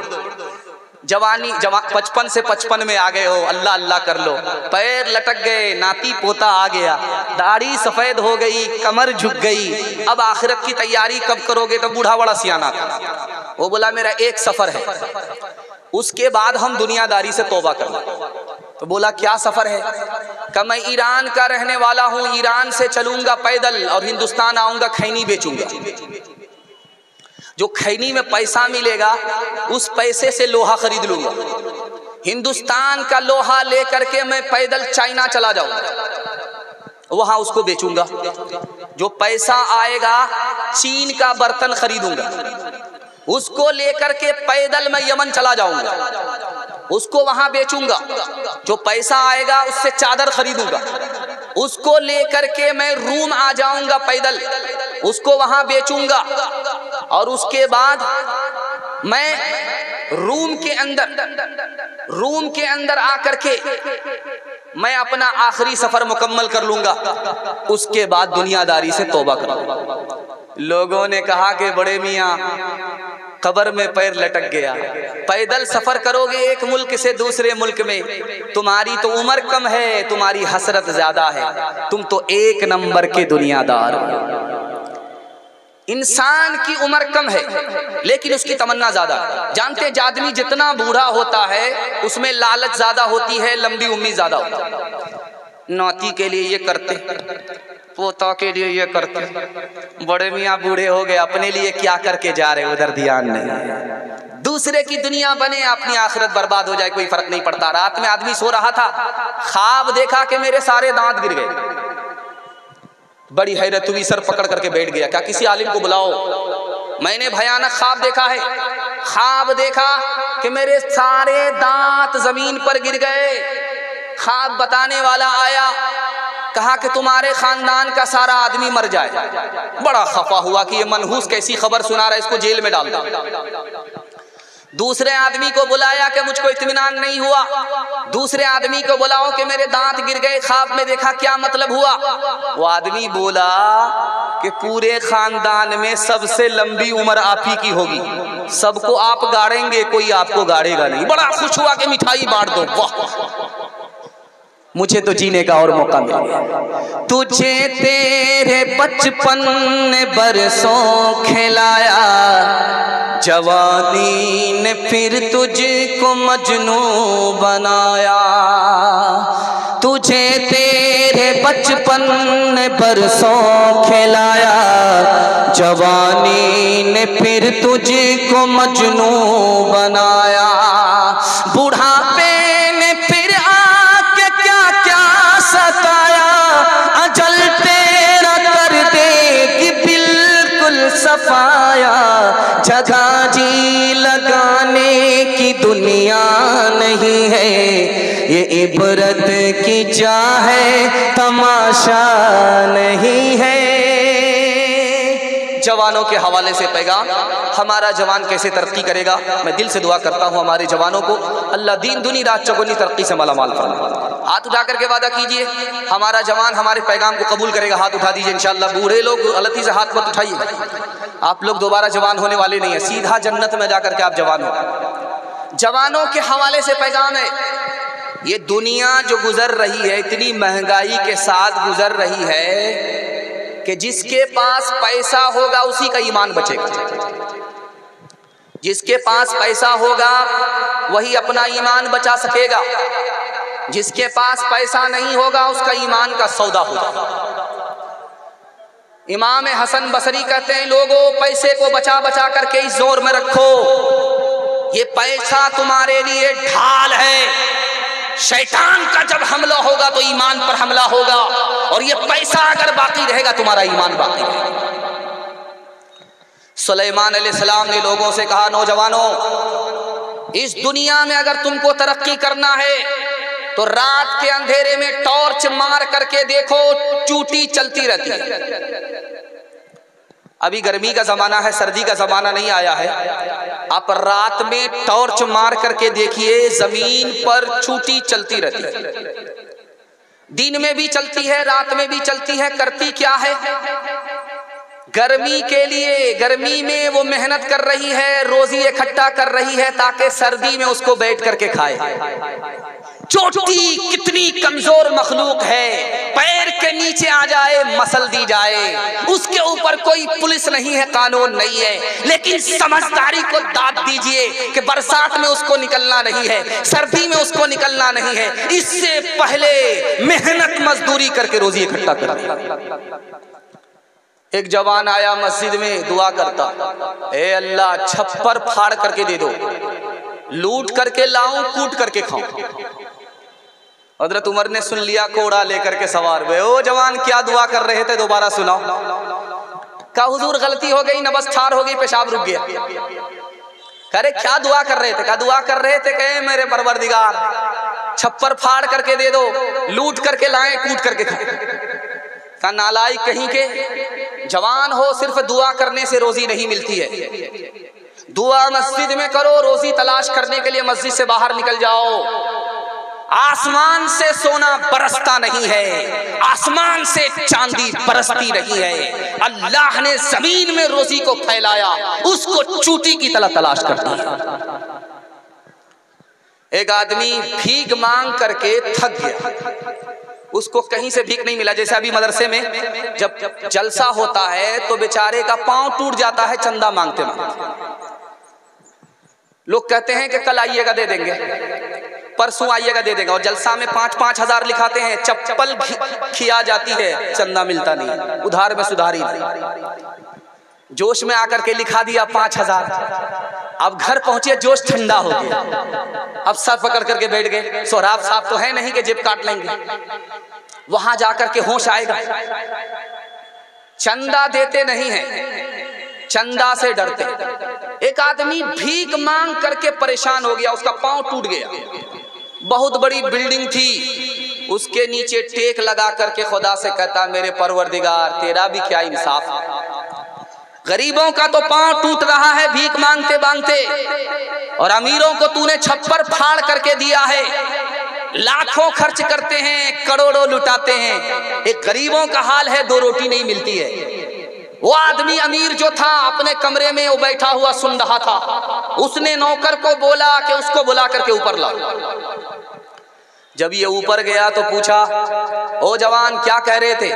जवानी 55 से 55 में आ गए हो, अल्लाह अल्लाह कर लो। पैर लटक गए, नाती पोता आ गया, दाढ़ी सफेद हो गई, कमर झुक गई, अब आखिरत की तैयारी कब करोगे? तो बूढ़ा बड़ा सियाना था। वो बोला मेरा एक सफर है, उसके बाद हम दुनियादारी से तौबा कर लें। तो बोला क्या सफर है? कि मैं ईरान का रहने वाला हूं, ईरान से चलूंगा पैदल और हिंदुस्तान आऊंगा, खैनी बेचूंगा। जो खैनी में पैसा मिलेगा उस पैसे से लोहा खरीद लूंगा। हिंदुस्तान का लोहा लेकर के मैं पैदल चाइना चला जाऊंगा, वहां उसको बेचूंगा। जो पैसा आएगा चीन का बर्तन खरीदूंगा, उसको लेकर के पैदल मैं यमन चला जाऊंगा, उसको वहां बेचूंगा। जो पैसा आएगा उससे चादर खरीदूंगा, उसको लेकर के मैं रूम आ जाऊंगा पैदल, उसको वहां बेचूंगा। और उसके बाद मैं रूम के अंदर आकर के मैं अपना आखिरी सफर मुकम्मल कर लूंगा। उसके बाद दुनियादारी से तौबा करूंगा। लोगों ने कहा कि बड़े मियाँ कब्र में पैर लटक गया। पैदल सफर करोगे एक मुल्क से दूसरे मुल्क में, तुम्हारी तो उम्र कम है, तुम्हारी हसरत ज्यादा है, तुम तो एक नंबर के दुनियादार हो। इंसान की उम्र कम है लेकिन उसकी तमन्ना ज्यादा। जानते हैं आदमी जितना बूढ़ा होता है उसमें लालच ज्यादा होती है, लंबी उम्मीद ज्यादा होती है। नाती के लिए ये करते, पोता के लिए ये करते, बड़े मियाँ बूढ़े हो गए, अपने लिए क्या करके जा रहे उधर ध्यान नहीं। दूसरे की दुनिया बने, अपनी आखिरत बर्बाद हो जाए, कोई फर्क नहीं पड़ता। रात में आदमी सो रहा था, ख्वाब देखा कि मेरे सारे दांत गिर गए। बड़ी हैरत हुई, सर पकड़ करके बैठ गया, क्या किसी आलिम को बुलाओ, मैंने भयानक ख्वाब देखा है। ख्वाब देखा कि मेरे सारे दांत जमीन पर गिर गए। ख्वाब बताने वाला आया, कहा कि तुम्हारे खानदान का सारा आदमी मर जाए। बड़ा खफा हुआ कि ये मनहूस कैसी खबर सुना रहा है, इसको जेल में डाल दो। दूसरे आदमी को बुलाया कि मुझको इत्मीनान नहीं हुआ। दूसरे आदमी को बुलाओ कि मेरे दांत गिर गए, ख्वाब में देखा, क्या मतलब हुआ। वो आदमी बोला कि पूरे खानदान में सबसे लंबी उम्र आप ही की होगी, सबको आप गाड़ेंगे, कोई आपको गाड़ेगा नहीं। बड़ा खुश हुआ कि मिठाई बांट दो। वाह, मुझे तो जीने का और मौका मिल गया। तुझे तेरे बचपन ने बरसों खिलाया, जवानी ने फिर तुझको मजनू बनाया। तुझे तेरे बचपन ने बरसों खिलाया, जवानी ने फिर तुझको मजनू बनाया। बुढ़ापे ने फिर आके क्या क्या सताया, अजल तेरा कर देगी बिल्कुल सफाया। जगह जी लगाने की दुनिया नहीं है, ये इबरत की जा है, तमाशा नहीं है। जवानों के हवाले से पैगाम, हमारा जवान कैसे तरक्की करेगा। मैं दिल से दुआ करता हूँ हमारे जवानों को अल्लाह दीन दुनी रात चौगुनी तरक्की से मालामाल फरमाए। हाथ उठा करके वादा कीजिए हमारा जवान हमारे पैगाम को कबूल करेगा। हाथ उठा दीजिए इंशाअल्लाह। बूढ़े लोग गलती से हाथ मत उठाइए, आप लोग दोबारा जवान होने वाले नहीं है, सीधा जन्नत में जाकर के आप जवान हो। जवानों के हवाले से पैगाम है, ये दुनिया जो गुजर रही है इतनी महंगाई के साथ गुजर रही है कि जिसके पास पैसा होगा उसी का ईमान बचेगा। जिसके पास पैसा होगा वही अपना ईमान बचा सकेगा, जिसके पास पैसा नहीं होगा उसका ईमान का सौदा होगा। इमाम हसन बसरी कहते हैं, लोगों पैसे को बचा बचा करके इस जोर में रखो, ये पैसा तुम्हारे लिए ढाल है। शैतान का जब हमला होगा तो ईमान पर हमला होगा, और ये पैसा अगर बाकी रहेगा तुम्हारा ईमान बाकी रहेगा। सुलेमान अलैहिस्सलाम ने लोगों से कहा, नौजवानों, इस दुनिया में अगर तुमको तरक्की करना है तो रात के अंधेरे में टॉर्च मार करके देखो, चूटी चलती रहती है। अभी गर्मी का जमाना है, सर्दी का जमाना नहीं आया है। आप रात में टॉर्च मार करके देखिए, जमीन पर चूटी चलती रहती है। दिन में भी चलती है, रात में भी चलती है। करती क्या है? गर्मी के लिए, गर्मी में वो मेहनत कर रही है, रोजी इकट्ठा कर रही है ताकि सर्दी में उसको बैठ करके खाए। चोटी कितनी कमजोर मखलूक है, पैर के नीचे आ जाए मसल दी जाए, उसके ऊपर कोई पुलिस नहीं है, कानून नहीं है, लेकिन समझदारी को दाद दीजिए कि बरसात में उसको निकलना नहीं है, सर्दी में उसको निकलना नहीं है, इससे पहले मेहनत मजदूरी करके रोजी इकट्ठा कर। एक जवान आया मस्जिद में, दुआ करता, ए अल्लाह छप्पर फाड़ करके दे दो, लूट करके लाऊं, कूट करके खाऊं। हज़रत उमर ने सुन लिया, कोड़ा लेकर के सवार हुए। ओ जवान, क्या दुआ कर रहे थे, दोबारा सुनाओ। कहा हुजूर गलती हो गई, नबज ठार हो गई, पेशाब रुक गया। करे क्या दुआ कर रहे थे? कहा दुआ कर रहे थे, कहे मेरे परवरदिगार छप्पर फाड़ करके दे दो, लूट करके लाएं, कूट करके खाएं। का नालायक कहीं के, जवान हो, सिर्फ दुआ करने से रोजी नहीं मिलती है। दुआ मस्जिद में करो, रोजी तलाश करने के लिए मस्जिद से बाहर निकल जाओ। आसमान से सोना बरसता नहीं है, आसमान से चांदी बरसती नहीं है। अल्लाह ने जमीन में रोजी को फैलाया, उसको चूटी की तरह तलाश करती है। एक आदमी भीख मांग करके थक गया, उसको कहीं से भीख नहीं मिला। जैसे अभी मदरसे में जब जलसा होता है तो बेचारे का पांव टूट जाता है चंदा मांगते मांगते। लोग कहते हैं कि कल आइएगा दे देंगे, परसों आइएगा दे देंगे, और जलसा में 5-5 हजार लिखाते हैं। चप्पल खिया जाती है, चंदा मिलता नहीं, उधार में सुधारी नहीं। जोश में आकर के लिखा दिया 5000। अब घर पहुंचे, जोश ठंडा हो गया, अब सर पकड़ करके बैठ गए। सोहराब साहब तो है नहीं कि जेब काट लेंगे, वहां जाकर के होश आएगा। चंदा देते नहीं है, चंदा से डरते। एक आदमी भीख मांग करके परेशान हो गया, उसका पांव टूट गया। बहुत बड़ी बिल्डिंग थी, उसके नीचे टेक लगा करके खुदा से कहता, मेरे परवरदिगार तेरा भी क्या इंसाफ है, गरीबों का तो पांव टूट रहा है भीख मांगते मांगते, और अमीरों को तूने छप्पर फाड़ करके दिया है। लाखों खर्च करते हैं, करोड़ों लुटाते हैं, एक गरीबों का हाल है, 2 रोटी नहीं मिलती है। वो आदमी अमीर जो था अपने कमरे में वो बैठा हुआ सुन रहा था। उसने नौकर को बोला कि उसको बुला करके ऊपर ला। जब ये ऊपर गया तो पूछा, ओ जवान क्या कह रहे थे?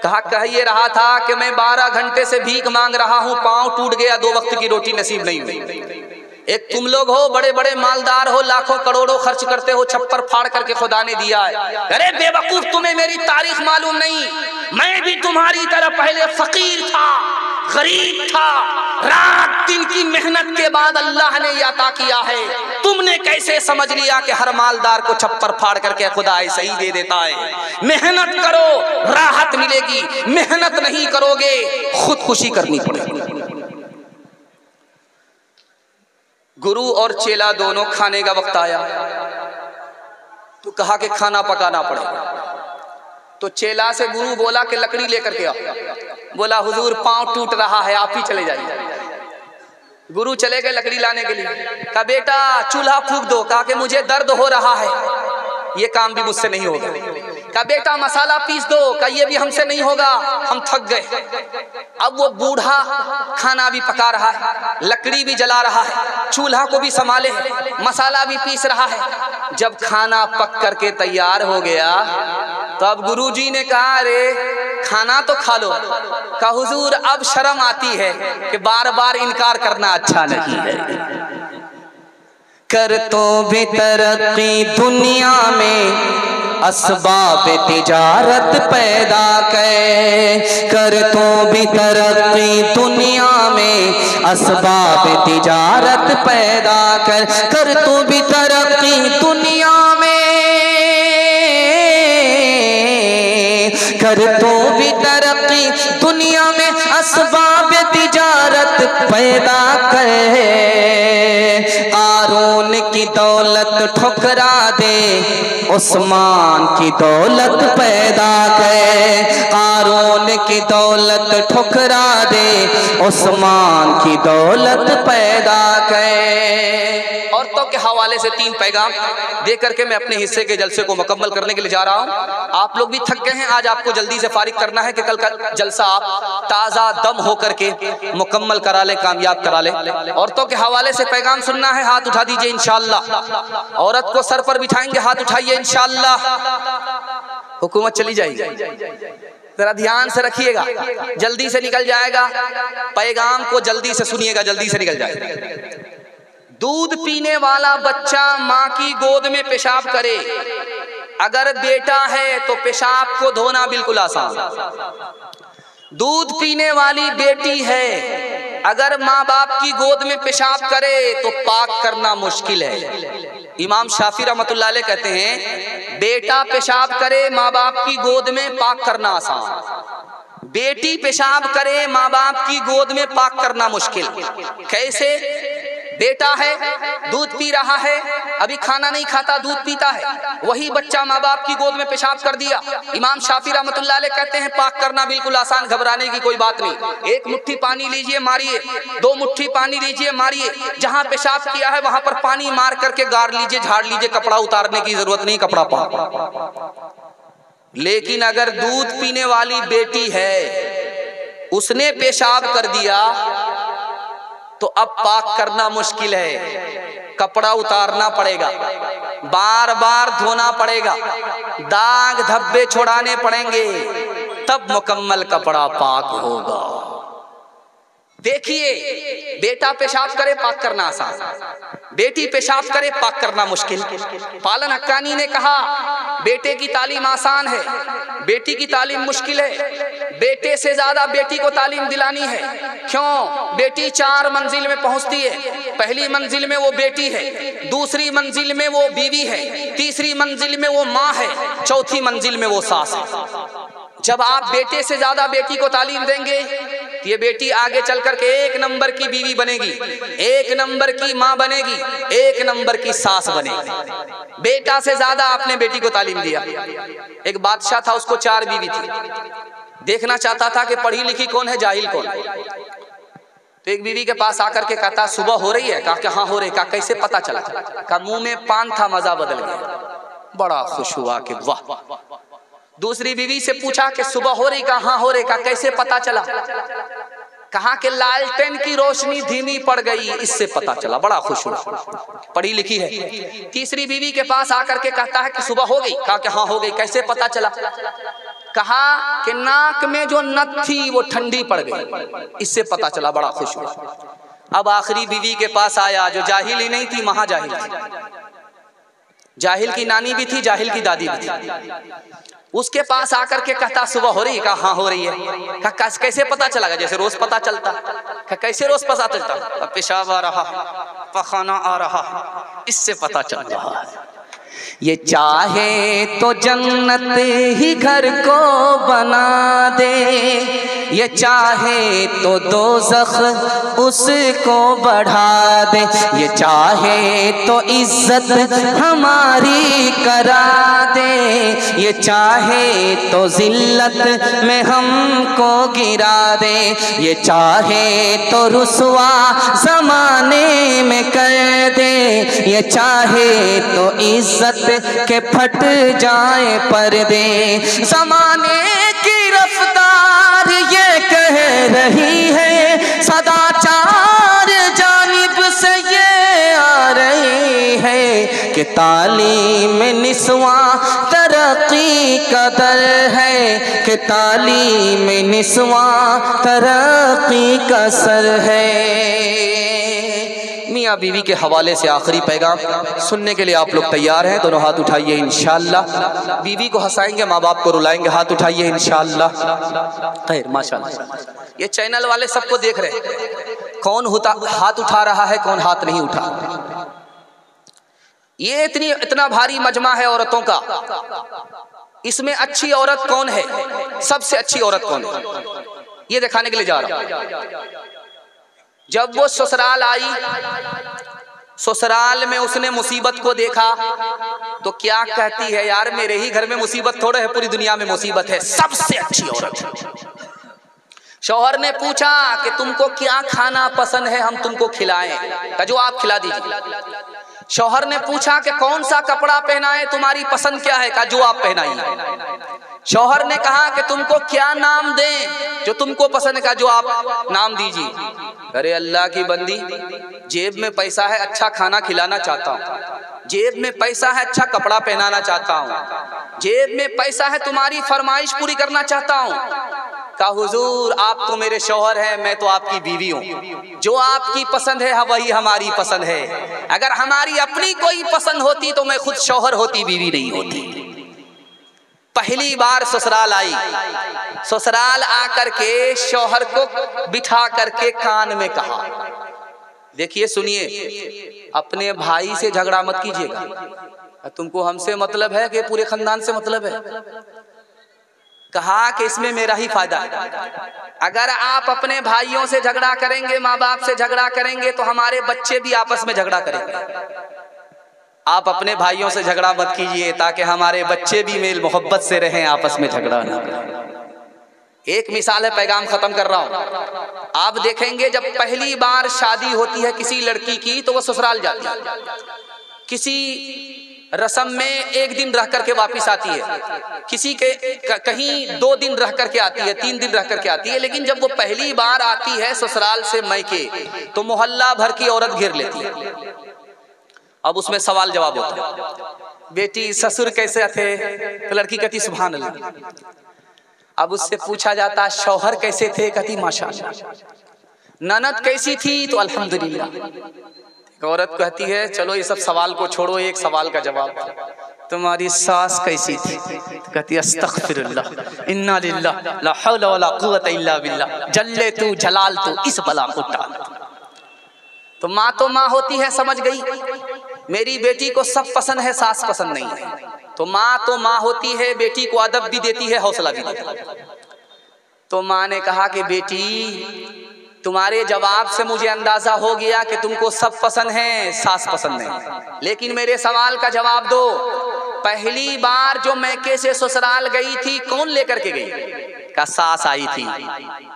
कह ये रहा था कि मैं 12 घंटे से भीख मांग रहा हूँ, पांव टूट गया, 2 वक्त की रोटी नसीब नहीं हुई। एक तुम लोग हो, बड़े बड़े मालदार हो, लाखों करोड़ों खर्च करते हो, छप्पर फाड़ करके खुदा ने दिया है। अरे बेवकूफ, तुम्हें मेरी तारीख मालूम नहीं, मैं भी तुम्हारी तरह पहले फकीर था, गरीब था, रात दिन की मेहनत के बाद अल्लाह ने ये अता किया है। तुमने कैसे समझ लिया कि हर मालदार को छप्पर फाड़ करके खुदा ऐसे ही दे देता है? मेहनत करो, राहत मिलेगी, मेहनत नहीं करोगे खुदकुशी करनी पड़ेगी। गुरु और चेला दोनों खाने का वक्त आया तो कहा कि खाना पकाना पड़ेगा। तो चेला से गुरु बोला कि लकड़ी लेकर के आओ। बोला हुजूर पांव टूट रहा है, आप ही चले जाइए। गुरु चले गए लकड़ी लाने के लिए। कहा बेटा चूल्हा फूंक दो। कहा कि मुझे दर्द हो रहा है, ये काम भी मुझसे नहीं होगा। कहा बेटा मसाला पीस दो। कहा ये भी हमसे नहीं होगा, हम थक गए। अब वो बूढ़ा खाना भी पका रहा है, लकड़ी भी जला रहा है, चूल्हा को भी संभाले, मसाला भी पीस रहा है। जब खाना पक करके तैयार हो गया तब गुरुजी ने कहा अरे खाना तो खा लो। कहा हुजूर अब शर्म आती है कि बार बार इनकार करना अच्छा नहीं है। कर तो भी तरक्की दुनिया में असबाब तिजारत पैदा कर तो भी तरक्की दुनिया में असबाब तिजारत पैदा कर तो भी तरक्की दुनिया में, कर तो भी तरक्की दुनिया में असबाब तिजारत पैदा कर। कारून की दौलत ठुकरा दे, उस्मान की दौलत पैदा कर। कारून की दौलत ठुकरा दे, उस्मान की दौलत पैदा कर। औरतों के हवाले से 3 पैगाम दे करके मैं अपने हिस्से के जलसे को मुकम्मल करने के लिए जा रहा हूँ। आप लोग भी थक गए हैं, आज आपको जल्दी से फारिग करना है कि कल का जलसा आप ताज़ा दम होकर के मुकम्मल करा ले, कामयाब करा ले। औरतों के हवाले से पैगाम सुनना है, हाथ उठा दीजिए इंशाअल्लाह। औरत को सर पर बिठाएंगे, हाथ उठाइए इंशाअल्लाह। हुकूमत चली जाएगी, जरा ध्यान से रखिएगा, जल्दी से निकल जाएगा। पैगाम को जल्दी से सुनिएगा, जल्दी से निकल जाएगा। दूध पीने वाला बच्चा माँ की गोद में पेशाब करे, अगर बेटा है तो पेशाब को धोना बिल्कुल आसान। दूध पीने वाली बेटी है, अगर माँ बाप की गोद में पेशाब करे तो पाक करना मुश्किल है। इमाम शाफी रहमतुल्लाह अलैह कहते हैं बेटा पेशाब करे माँ बाप की गोद में, पाक करना आसान। बेटी पेशाब करे माँ बाप की गोद में, पाक करना मुश्किल। कैसे? बेटा है, दूध पी रहा है, अभी खाना नहीं खाता, दूध पीता है, वही बच्चा माँ बाप की गोद में पेशाब कर दिया। इमाम शाफी रहमतुल्लाह अलैह कहते हैं पाक करना बिल्कुल आसान, घबराने की कोई बात नहीं। एक मुट्ठी पानी लीजिए मारिए, 2 मुट्ठी पानी लीजिए मारिए, जहां पेशाब किया है वहां पर पानी मार करके गाड़ लीजिए, झाड़ लीजिए, कपड़ा उतारने की जरूरत नहीं, कपड़ा पाक। लेकिन अगर दूध पीने वाली बेटी है, उसने पेशाब कर दिया तो अब पाक करना मुश्किल है, कपड़ा उतारना पड़ेगा, बार बार धोना पड़ेगा, दाग धब्बे छुड़ाने पड़ेंगे, तब मुकम्मल कपड़ा पाक होगा। देखिए, बेटा पेशाब करे पाक करना आसान, बेटी पेशाब करे पाक करना मुश्किल। पालन हक्कानी ने कहा बेटे की तालीम आसान है, बेटी की तालीम मुश्किल है। बेटे से ज्यादा बेटी को तालीम दिलानी है। क्यों? बेटी 4 मंजिल में पहुंचती है। पहली मंजिल में वो बेटी है, दूसरी मंजिल में वो बीवी है, तीसरी मंजिल में वो माँ है, चौथी मंजिल में वो सास है। जब आप बेटे से ज्यादा बेटी को तालीम देंगे, ये बेटी आगे चल करके 1 नंबर की बीवी बनेगी, 1 नंबर की माँ बनेगी, 1 नंबर की सास बनेगी। बेटा से ज्यादा आपने बेटी को तालीम दिया। एक बादशाह था, उसको 4 बीवी थी। देखना चाहता था कि पढ़ी लिखी कौन है, जाहिल कौन। तो एक बीवी के पास आकर के कहता सुबह हो रही है? कहा कि हाँ हो रही। कहा कैसे पता चला? कहा मुंह में पान था, मजा बदल गया। बड़ा खुश हुआ कि वाह। दूसरी बीवी से पूछा कि सुबह हो रही? कहा हाँ हो रही। कहा कैसे पता चला? कहा कि लालटेन की रोशनी धीमी पड़ गई, इससे पता चला। बड़ा खुश हुआ, पढ़ी लिखी है। तीसरी बीवी के पास आकर के कहता है कि सुबह हो गई? कहा कि हाँ हो गई। कैसे पता चला? कहा कि नाक में जो नथ थी वो ठंडी पड़ गई, इससे पता चला। बड़ा खुश हुआ। अब आखिरी बीवी के पास आया जो जाहिल ही नहीं थी, महाजाहिल थी। जाहिल की नानी भी थी, जाहिल की दादी भी थी। उसके पास आकर के कहता सुबह हो रही? कहा हाँ हो रही है। कहा कैसे पता चला? जैसे रोज पता चलता। कहा कैसे रोज पता चलता? पेशाब आ रहा, पखाना आ रहा, इससे पता चल रहा है। ये चाहे तो जन्नत ही घर को बना दे, ये चाहे तो दोज़ख उसको बढ़ा दे, ये चाहे तो इज्जत हमारी करा दे, ये चाहे तो जिल्लत में हमको गिरा दे, ये चाहे तो रुसवा ज़माने में कर दे, ये चाहे तो इज्जत के फट जाए पर्दे। ज़माने की रफ्तार ये कह रही है, सदाचार जानिब से ये आ रही है कि तालीम निस्वा तरक्की का दर है, कि तालीम निस्वा तरक्की का सर है। मियाँ बीवी के हवाले से आखिरी पैगाम सुनने के लिए आप लोग तैयार हैं? दोनों हाथ उठाइए इंशाअल्लाह। बीवी को हंसाएंगे, माँ बाप को रुलाएंगे। हाथ उठाइए इंशाअल्लाह। खैर माशाअल्लाह। ये चैनल वाले सबको देख रहे हैं, कौन हाथ उठा रहा है, कौन हाथ नहीं उठा। ये इतना भारी मजमा है औरतों का, इसमें अच्छी औरत कौन है, सबसे अच्छी औरत कौन है, ये दिखाने के लिए जा रहा हूं। जब वो ससुराल आई, ससुराल में उसने मुसीबत को देखा तो क्या कहती है, यार मेरे ही घर में मुसीबत थोड़े है, पूरी दुनिया में मुसीबत है, सबसे अच्छी औरत। शौहर ने पूछा कि तुमको क्या खाना पसंद है, हम तुमको खिलाएं? का जो आप खिला दीजिए। शौहर ने पूछा कि कौन सा कपड़ा पहनाए, तुम्हारी पसंद क्या है? का जो आप पहनाइए। शौहर ने कहा कि तुमको क्या नाम दें, जो तुमको पसंद का जो आप नाम दीजिए। अरे अल्लाह की बंदी, जेब में पैसा है, अच्छा खाना खिलाना चाहता हूँ, जेब में पैसा है, अच्छा कपड़ा पहनाना चाहता हूँ, जेब में पैसा है, तुम्हारी फरमाइश पूरी करना चाहता हूँ। कहा हुजूर आप तो मेरे शौहर हैं, मैं तो आपकी बीवी हूँ, जो आपकी पसंद है वही हमारी पसंद है। अगर हमारी अपनी कोई पसंद होती तो मैं खुद शौहर होती, बीवी नहीं होती। पहली बार ससुराल आई, ससुराल आकर के शौहर को बिठा करके कान में कहा, देखिए सुनिए, अपने भाई से झगड़ा मत कीजिएगा, तुमको हमसे मतलब है कि पूरे खानदान से मतलब है? कहा कि इसमें मेरा ही फायदा है। अगर आप अपने भाइयों से झगड़ा करेंगे, माँ बाप से झगड़ा करेंगे, तो हमारे बच्चे भी आपस में झगड़ा करेंगे। आप अपने भाइयों से झगड़ा मत कीजिए ताकि हमारे बच्चे भी मेल मोहब्बत से रहें, आपस में झगड़ा ना करें। एक मिसाल है, पैगाम खत्म कर रहा हूं। आप देखेंगे जब पहली बार शादी होती है किसी लड़की की तो वो ससुराल जाती है, किसी रस्म में एक दिन रह करके वापिस आती है, किसी के कहीं 2 दिन रह करके आती है, 3 दिन रह करके आती है। लेकिन जब वो पहली बार आती है ससुराल से मैके तो मोहल्ला भर की औरत घेर लेती है। अब उसमें सवाल जवाब होता है, बेटी ससुर कैसे थे? तो लड़की कहती सुभान अल्लाह। अब उससे पूछा जाता शौहर कैसे थे? कहती माशाअल्लाह। ननद कैसी थी? तो अल्हम्दुलिल्लाह। औरत कहती है चलो ये सब सवाल को छोड़ो, एक सवाल का जवाब, तुम्हारी सास कैसी थी? तो कहती अस्तगफिरुल्लाह इन्ना लिल्लाह ला हौला वला कुव्वता इल्ला बिल्लाह जल्ले तू जलाल तू इस बला को टाल। तो माँ होती है, समझ गई मेरी बेटी को सब पसंद है, सास पसंद नहीं है। तो माँ होती है, बेटी को अदब भी देती है, हौसला भी देती है। तो माँ ने कहा कि बेटी तुम्हारे जवाब से मुझे अंदाजा हो गया कि तुमको सब पसंद है, सास पसंद नहीं। लेकिन मेरे सवाल का जवाब दो, पहली बार जो मैके से ससुराल गई थी कौन लेकर के गई? का सास आई थी।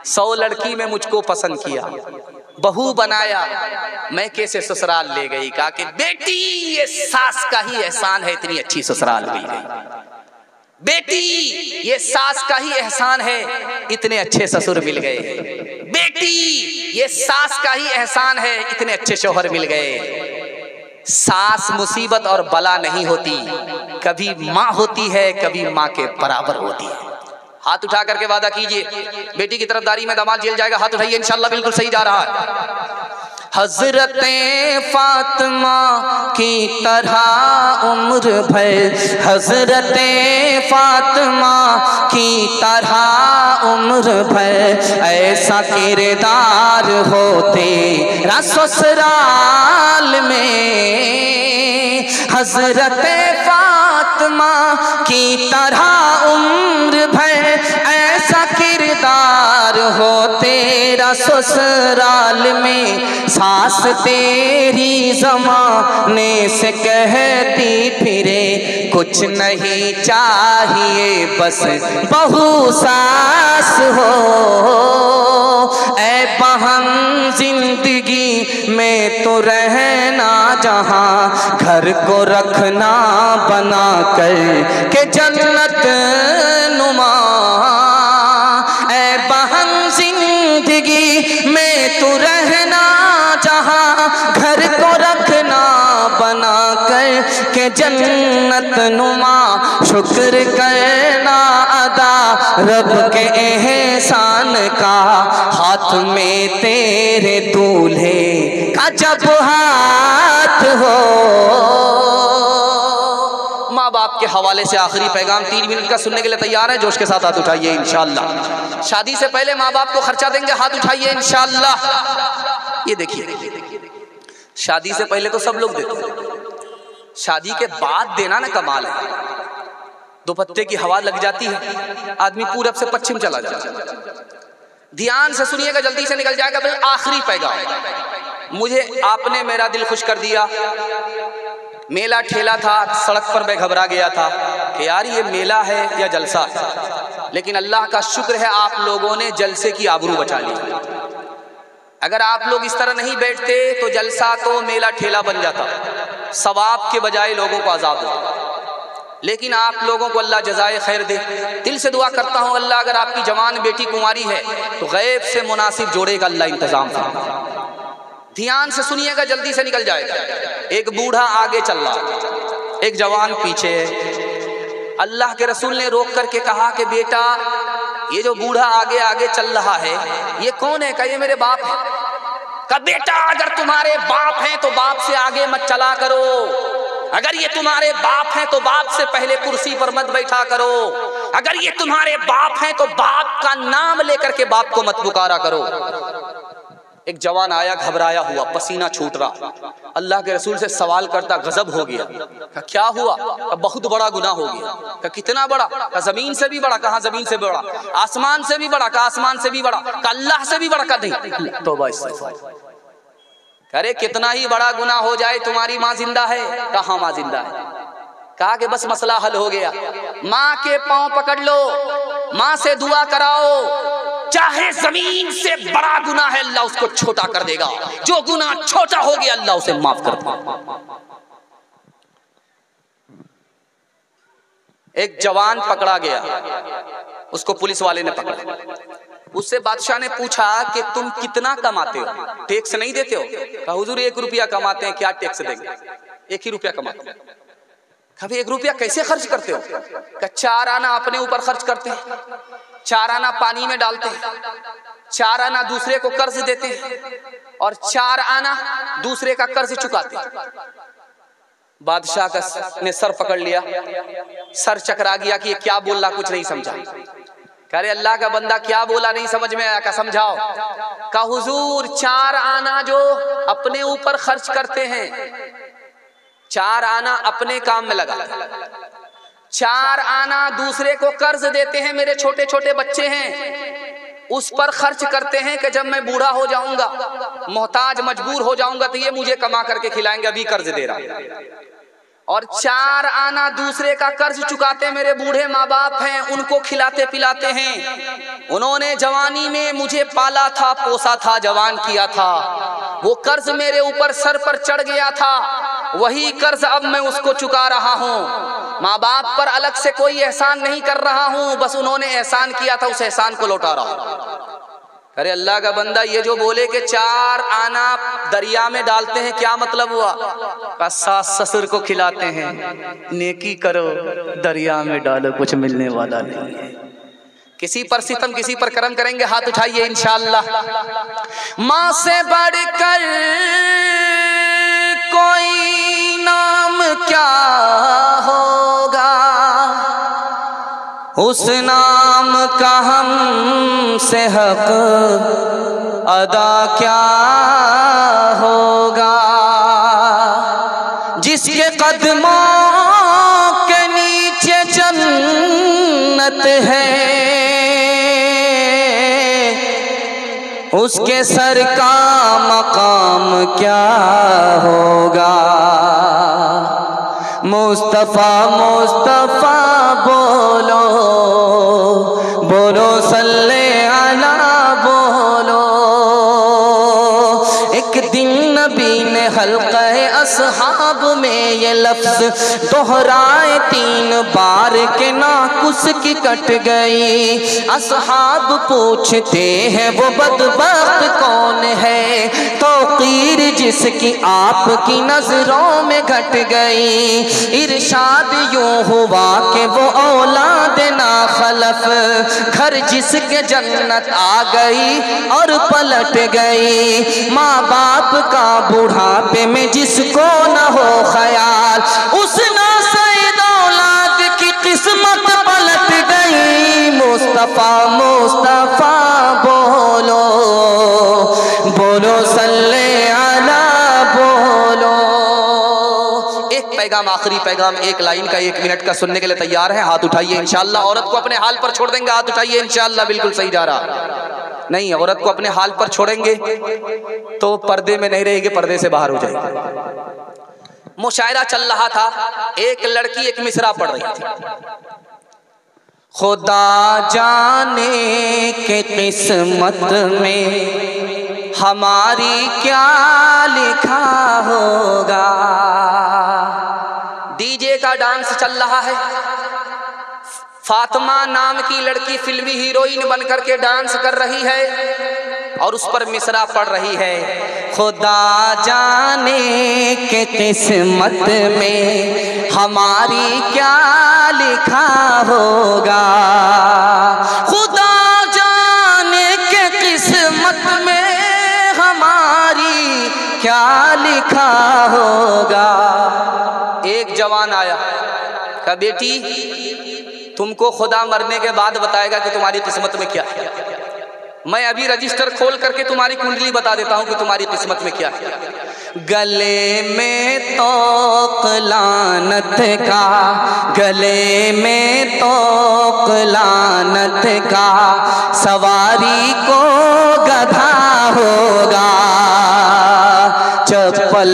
100 लड़की में मुझको पसंद किया, बहू बनाया, मैके से ससुराल ले गई। कहा कि बेटी ये सास का ही एहसान है, इतनी अच्छी ससुराल मिल गई। बेटी ये सास का ही एहसान है, इतने अच्छे ससुर मिल गए। बेटी ये सास का ही एहसान है, इतने अच्छे शौहर मिल गए। सास मुसीबत और बला नहीं होती, कभी माँ होती है, कभी माँ के बराबर होती है। हाथ उठा करके वादा कीजिए, बेटी की तरफदारी में दामाद जेल जाएगा। हाथ उठाइए, इंशाल्लाह बिल्कुल सही जा रहा है। हजरते फातिमा की तरह उम्र भर, हजरते फातिमा की तरह उम्र भर, ऐसा किरदार हो तेरा ससुराल में। हजरते फातिमा की तरह उम्र भर, ऐसा किरदार हो तेरा ससुराल में। सास तेरी ज़माने से कहती फिरे, कुछ नहीं चाहिए बस बहू सास हो। ऐ बहन जिंदगी में तो रहना जहाँ, घर को रखना बना कर के जन्नत नुमा। ऐ बहन जिंदगी में तू रहना जहाँ, घर को रखना बना कर के जन्नत नुमा। शुक्र करना अदा रब के एहसान का, हाथ में तेरे दूल्हे का जब हाथ हो। माँ बाप के हवाले से आखिरी पैगाम 3 मिनट का सुनने के लिए तैयार है? जोश के साथ हाथ उठाइए इंशाअल्लाह। शादी से पहले माँ बाप को खर्चा देंगे? हाथ उठाइए इंशाअल्लाह। ये देखिए, शादी से पहले तो सब लोग देते हैं, शादी के बाद देना ना कमाल है। दोपट्टे की हवा लग जाती है, आदमी पूरब से पश्चिम चला जाता है। ध्यान से सुनिएगा, जल्दी से निकल जाएगा। भाई आखिरी पैगाम, मुझे आपने मेरा दिल खुश कर दिया। मेला ठेला था, सड़क पर मैं घबरा गया था कि यार ये मेला है या जलसा है। लेकिन अल्लाह का शुक्र है आप लोगों ने जलसे की आबरू बचा ली। अगर आप लोग इस तरह नहीं बैठते तो जलसा तो मेला ठेला बन जाता, सवाब के बजाय लोगों को अजाब होता। लेकिन आप लोगों को अल्लाह जज़ाए खैर दे। दिल से दुआ करता हूँ अल्लाह अगर आपकी जवान बेटी कुंवारी है तो गैब से मुनासिब जोड़े का अल्लाह इंतजाम फरमा। ध्यान से सुनिएगा, जल्दी से निकल जाएगा। एक बूढ़ा आगे चल रहा, एक जवान पीछे। अल्लाह के रसूल ने रोक करके कहा कि बेटा ये जो बूढ़ा आगे आगे चल रहा है ये कौन है? कहा ये मेरे बाप है। कहा बेटा अगर तुम्हारे बाप हैं तो बाप से आगे मत चला करो, अगर ये तुम्हारे बाप हैं तो बाप से पहले कुर्सी पर मत बैठा करो, अगर ये तुम्हारे बाप हैं तो बाप का नाम लेकर के बाप को मत पुकारा करो। एक जवान आया घबराया हुआ, पसीना छूट रहा, अल्लाह के रसूल से सवाल करता, गजब हो गया। कहा क्या हुआ? कहा बहुत बड़ा गुनाह हो गया। कहा कितना बड़ा? कहा जमीन से भी बड़ा। कहा जमीन से बड़ा? आसमान से भी बड़ा। कहा आसमान से भी बड़ा। कहा अल्लाह से भी बड़ा? कहा नहीं। तौबा इस्तिग़फ़ार। अरे कितना ही बड़ा गुनाह हो जाए, तुम्हारी माँ जिंदा है? कहा माँ जिंदा है। कहा कि बस मसला हल हो गया, माँ के पांव पकड़ लो, माँ से दुआ कराओ, चाहे जमीन से बड़ा गुनाह है अल्लाह उसको छोटा कर देगा, जो गुनाह छोटा हो गया अल्लाह उसे माफ कर देगा। एक जवान पकड़ा गया, उसको पुलिस वाले ने पकड़ा। उससे बादशाह ने पूछा कि तुम कितना कमाते हो, टैक्स नहीं देते हो? कहा हुजूर 1 रुपया कमाते हैं, क्या टैक्स देंगे? 1 ही रुपया कमाते हैं। कभी 1 रुपया कैसे खर्च करते हो? कहा 4 आना अपने ऊपर खर्च करते हैं, 4 आना पानी में डालते हैं, 4 आना दूसरे को कर्ज देते हैं और 4 आना दूसरे का कर्ज चुकाते हैं। बादशाह का ने सर पकड़ लिया, सर चकरा गया कि ये क्या बोल रहा, कुछ नहीं समझा। कह रहे अल्लाह का बंदा क्या बोला नहीं समझ में आया? का समझाओ। का हुजूर 4 आना जो अपने ऊपर खर्च करते हैं, 4 आना अपने काम में लगा, 4 आना दूसरे को कर्ज देते हैं, मेरे छोटे छोटे बच्चे हैं उस पर खर्च करते हैं कि जब मैं बूढ़ा हो जाऊंगा, मोहताज मजबूर हो जाऊंगा तो ये मुझे कमा करके खिलाएंगे, अभी कर्ज दे रहा। और 4 आना दूसरे का कर्ज चुकाते, मेरे बूढ़े माँ बाप हैं उनको खिलाते पिलाते हैं, उन्होंने जवानी में मुझे पाला था, पोसा था, जवान किया था, वो कर्ज मेरे ऊपर सर पर चढ़ गया था, वही कर्ज अब मैं उसको चुका रहा हूँ। माँ बाप पर अलग से कोई एहसान नहीं कर रहा हूँ, बस उन्होंने एहसान किया था उस एहसान को लौटा रहा हूँ। अरे अल्लाह का बंदा ये जो बोले कि 4 आना दरिया में डालते हैं, क्या मतलब हुआ? का सास ससुर को खिलाते हैं, नेकी करो दरिया में डालो, कुछ मिलने वाला नहीं है। किसी पर सितम किसी पर करम करेंगे, हाथ उठाइए इंशाअल्लाह। माँ से बढ़कर कोई नाम क्या होगा, उस नाम का हमसे हक अदा क्या होगा, जिसके कदमों के नीचे जन्नत है, उसके सर का मकाम क्या होगा। मुस्तफा मुस्तफा बोलो, बोलो सल्ले अला बोलो। एक दिन नबी ने हल्क़े असहाब में ये लफ्ज़ दोहराए 3 बार के नाकुस की कट गई। असहाब पूछते हैं वो बदबख्त कौन है, तौक़ीर जिसकी आपकी नजरों में घट गई। इरशाद यूं हुआ कि वो औलाद ना खलफ, घर जिसके जन्नत आ गई और पलट गई। माँ बाप का बुढ़ापे में जिसको न हो ख्याल, उस नासईद औलाद की किस्मत पलट गई। मुस्तफा मुस्तफा बोलो, बोलो सल्ले अला बोलो। एक पैगाम, आखिरी पैगाम, 1 लाइन का 1 मिनट का सुनने के लिए तैयार है? हाथ उठाइए इंशाअल्लाह। औरत को अपने हाल पर छोड़ देंगे, हाथ उठाइए इंशाअल्लाह। बिल्कुल सही जा रहा नहीं, औरत को अपने हाल पर छोड़ेंगे तो पर्दे में नहीं रहेगी, पर्दे से बाहर हो जाएगी। मुशायरा चल रहा था, एक लड़की एक मिसरा पढ़ रही थी। खुदा जाने के किस्मत में हमारी क्या लिखा होगा। डीजे का डांस चल रहा है, फातिमा नाम की लड़की फिल्मी हीरोइन बनकर के डांस कर रही है और उस पर मिसरा पढ़ रही है। खुदा जाने के किस्मत में हमारी क्या लिखा होगा। खुदा जाने के किस्मत में हमारी क्या लिखा होगा। एक जवान आया, कहा बेटी तुमको खुदा मरने के बाद बताएगा कि तुम्हारी किस्मत में क्या है। मैं अभी रजिस्टर खोल करके तुम्हारी कुंडली बता देता हूं कि तुम्हारी किस्मत में क्या है। गले में तोक लानत का, गले में तोक लानत का, सवारी को गधा होगा। चप्पल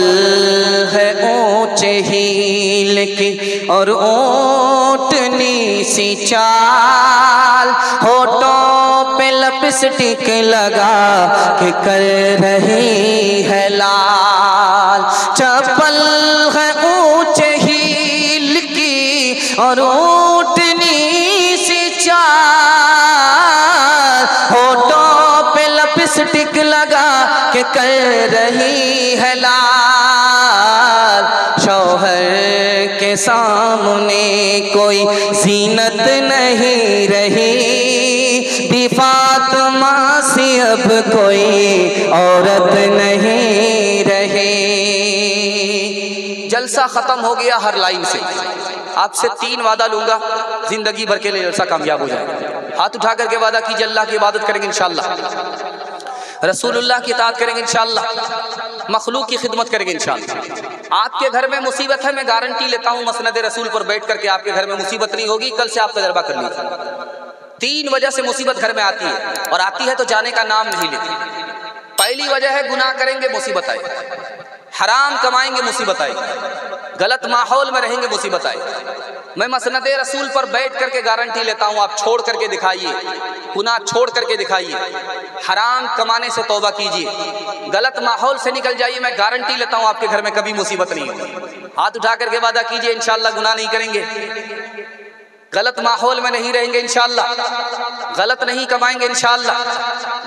है ऊंचे हील की और ऊंटनी सी चाल, होठों पे लिपस्टिक लगा के कर रही है लाल। चप्पल है ऊंचे हील की और ऊंटनी सी चाल, होठों पे लिपस्टिक लगा के कर रही है लाल। शौहर के सामने कोई जीनत नहीं रही, भी फातिमा सी अब कोई औरत नहीं रही। जलसा खत्म हो गया हर लाइन से। आपसे 3 वादा लूंगा, जिंदगी भर के लिए जलसा कामयाब हो जाएगा। हाथ उठा करके वादा कीजिए, अल्लाह की इबादत करेंगे इंशाअल्लाह, रसूलुल्लाह की इताअत करेंगे इंशाअल्लाह, मखलूक की खिदमत करेंगे इंशाअल्लाह। आपके घर में मुसीबत है, मैं गारंटी लेता हूँ मसनद रसूल पर बैठ करके आपके घर में मुसीबत नहीं होगी। कल से आप तजर्बा कर लीजिए। 3 वजह से मुसीबत घर में आती है, और आती है तो जाने का नाम नहीं लेती। पहली वजह है गुनाह करेंगे मुसीबत आएगी, हराम कमाएंगे मुसीबत आएगी, गलत माहौल में रहेंगे मुसीबत आएगी। मैं मसनद रसूल पर बैठ करके गारंटी लेता हूँ, आप छोड़ करके दिखाइए, गुनाह छोड़ करके दिखाइए, हराम कमाने से तौबा कीजिए, गलत माहौल से निकल जाइए। मैं गारंटी लेता हूँ आपके घर में कभी मुसीबत नहीं होगी। हाथ उठा करके वादा कीजिए, इंशाअल्लाह गुनाह नहीं करेंगे, गलत माहौल में नहीं रहेंगे इंशाअल्लाह, गलत नहीं कमाएंगे इंशाअल्लाह।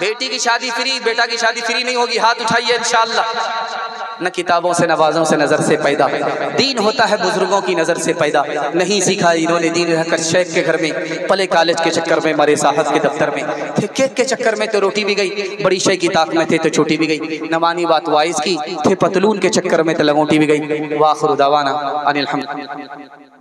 बेटी की शादी फ्री, बेटा की शादी फ्री नहीं होगी। हाथ उठाइए इंशाअल्लाह। न किताबों से नवाजों से नज़र से पैदा, दीन होता है बुजुर्गों की नज़र से पैदा। नहीं सीखा इन्होंने दीन रहकर शेख के घर में, पले कॉलेज के चक्कर में, मरे साहब के दफ्तर में थे, केक के चक्कर में तो रोटी भी गई, बड़ी शेख की ताक में थे तो छोटी भी गई। नमानी बात वाइज की थे, पतलून के चक्कर में तो लंगोटी भी गई। वाखिर दावाना अनिल हम्दुलिल्लाह।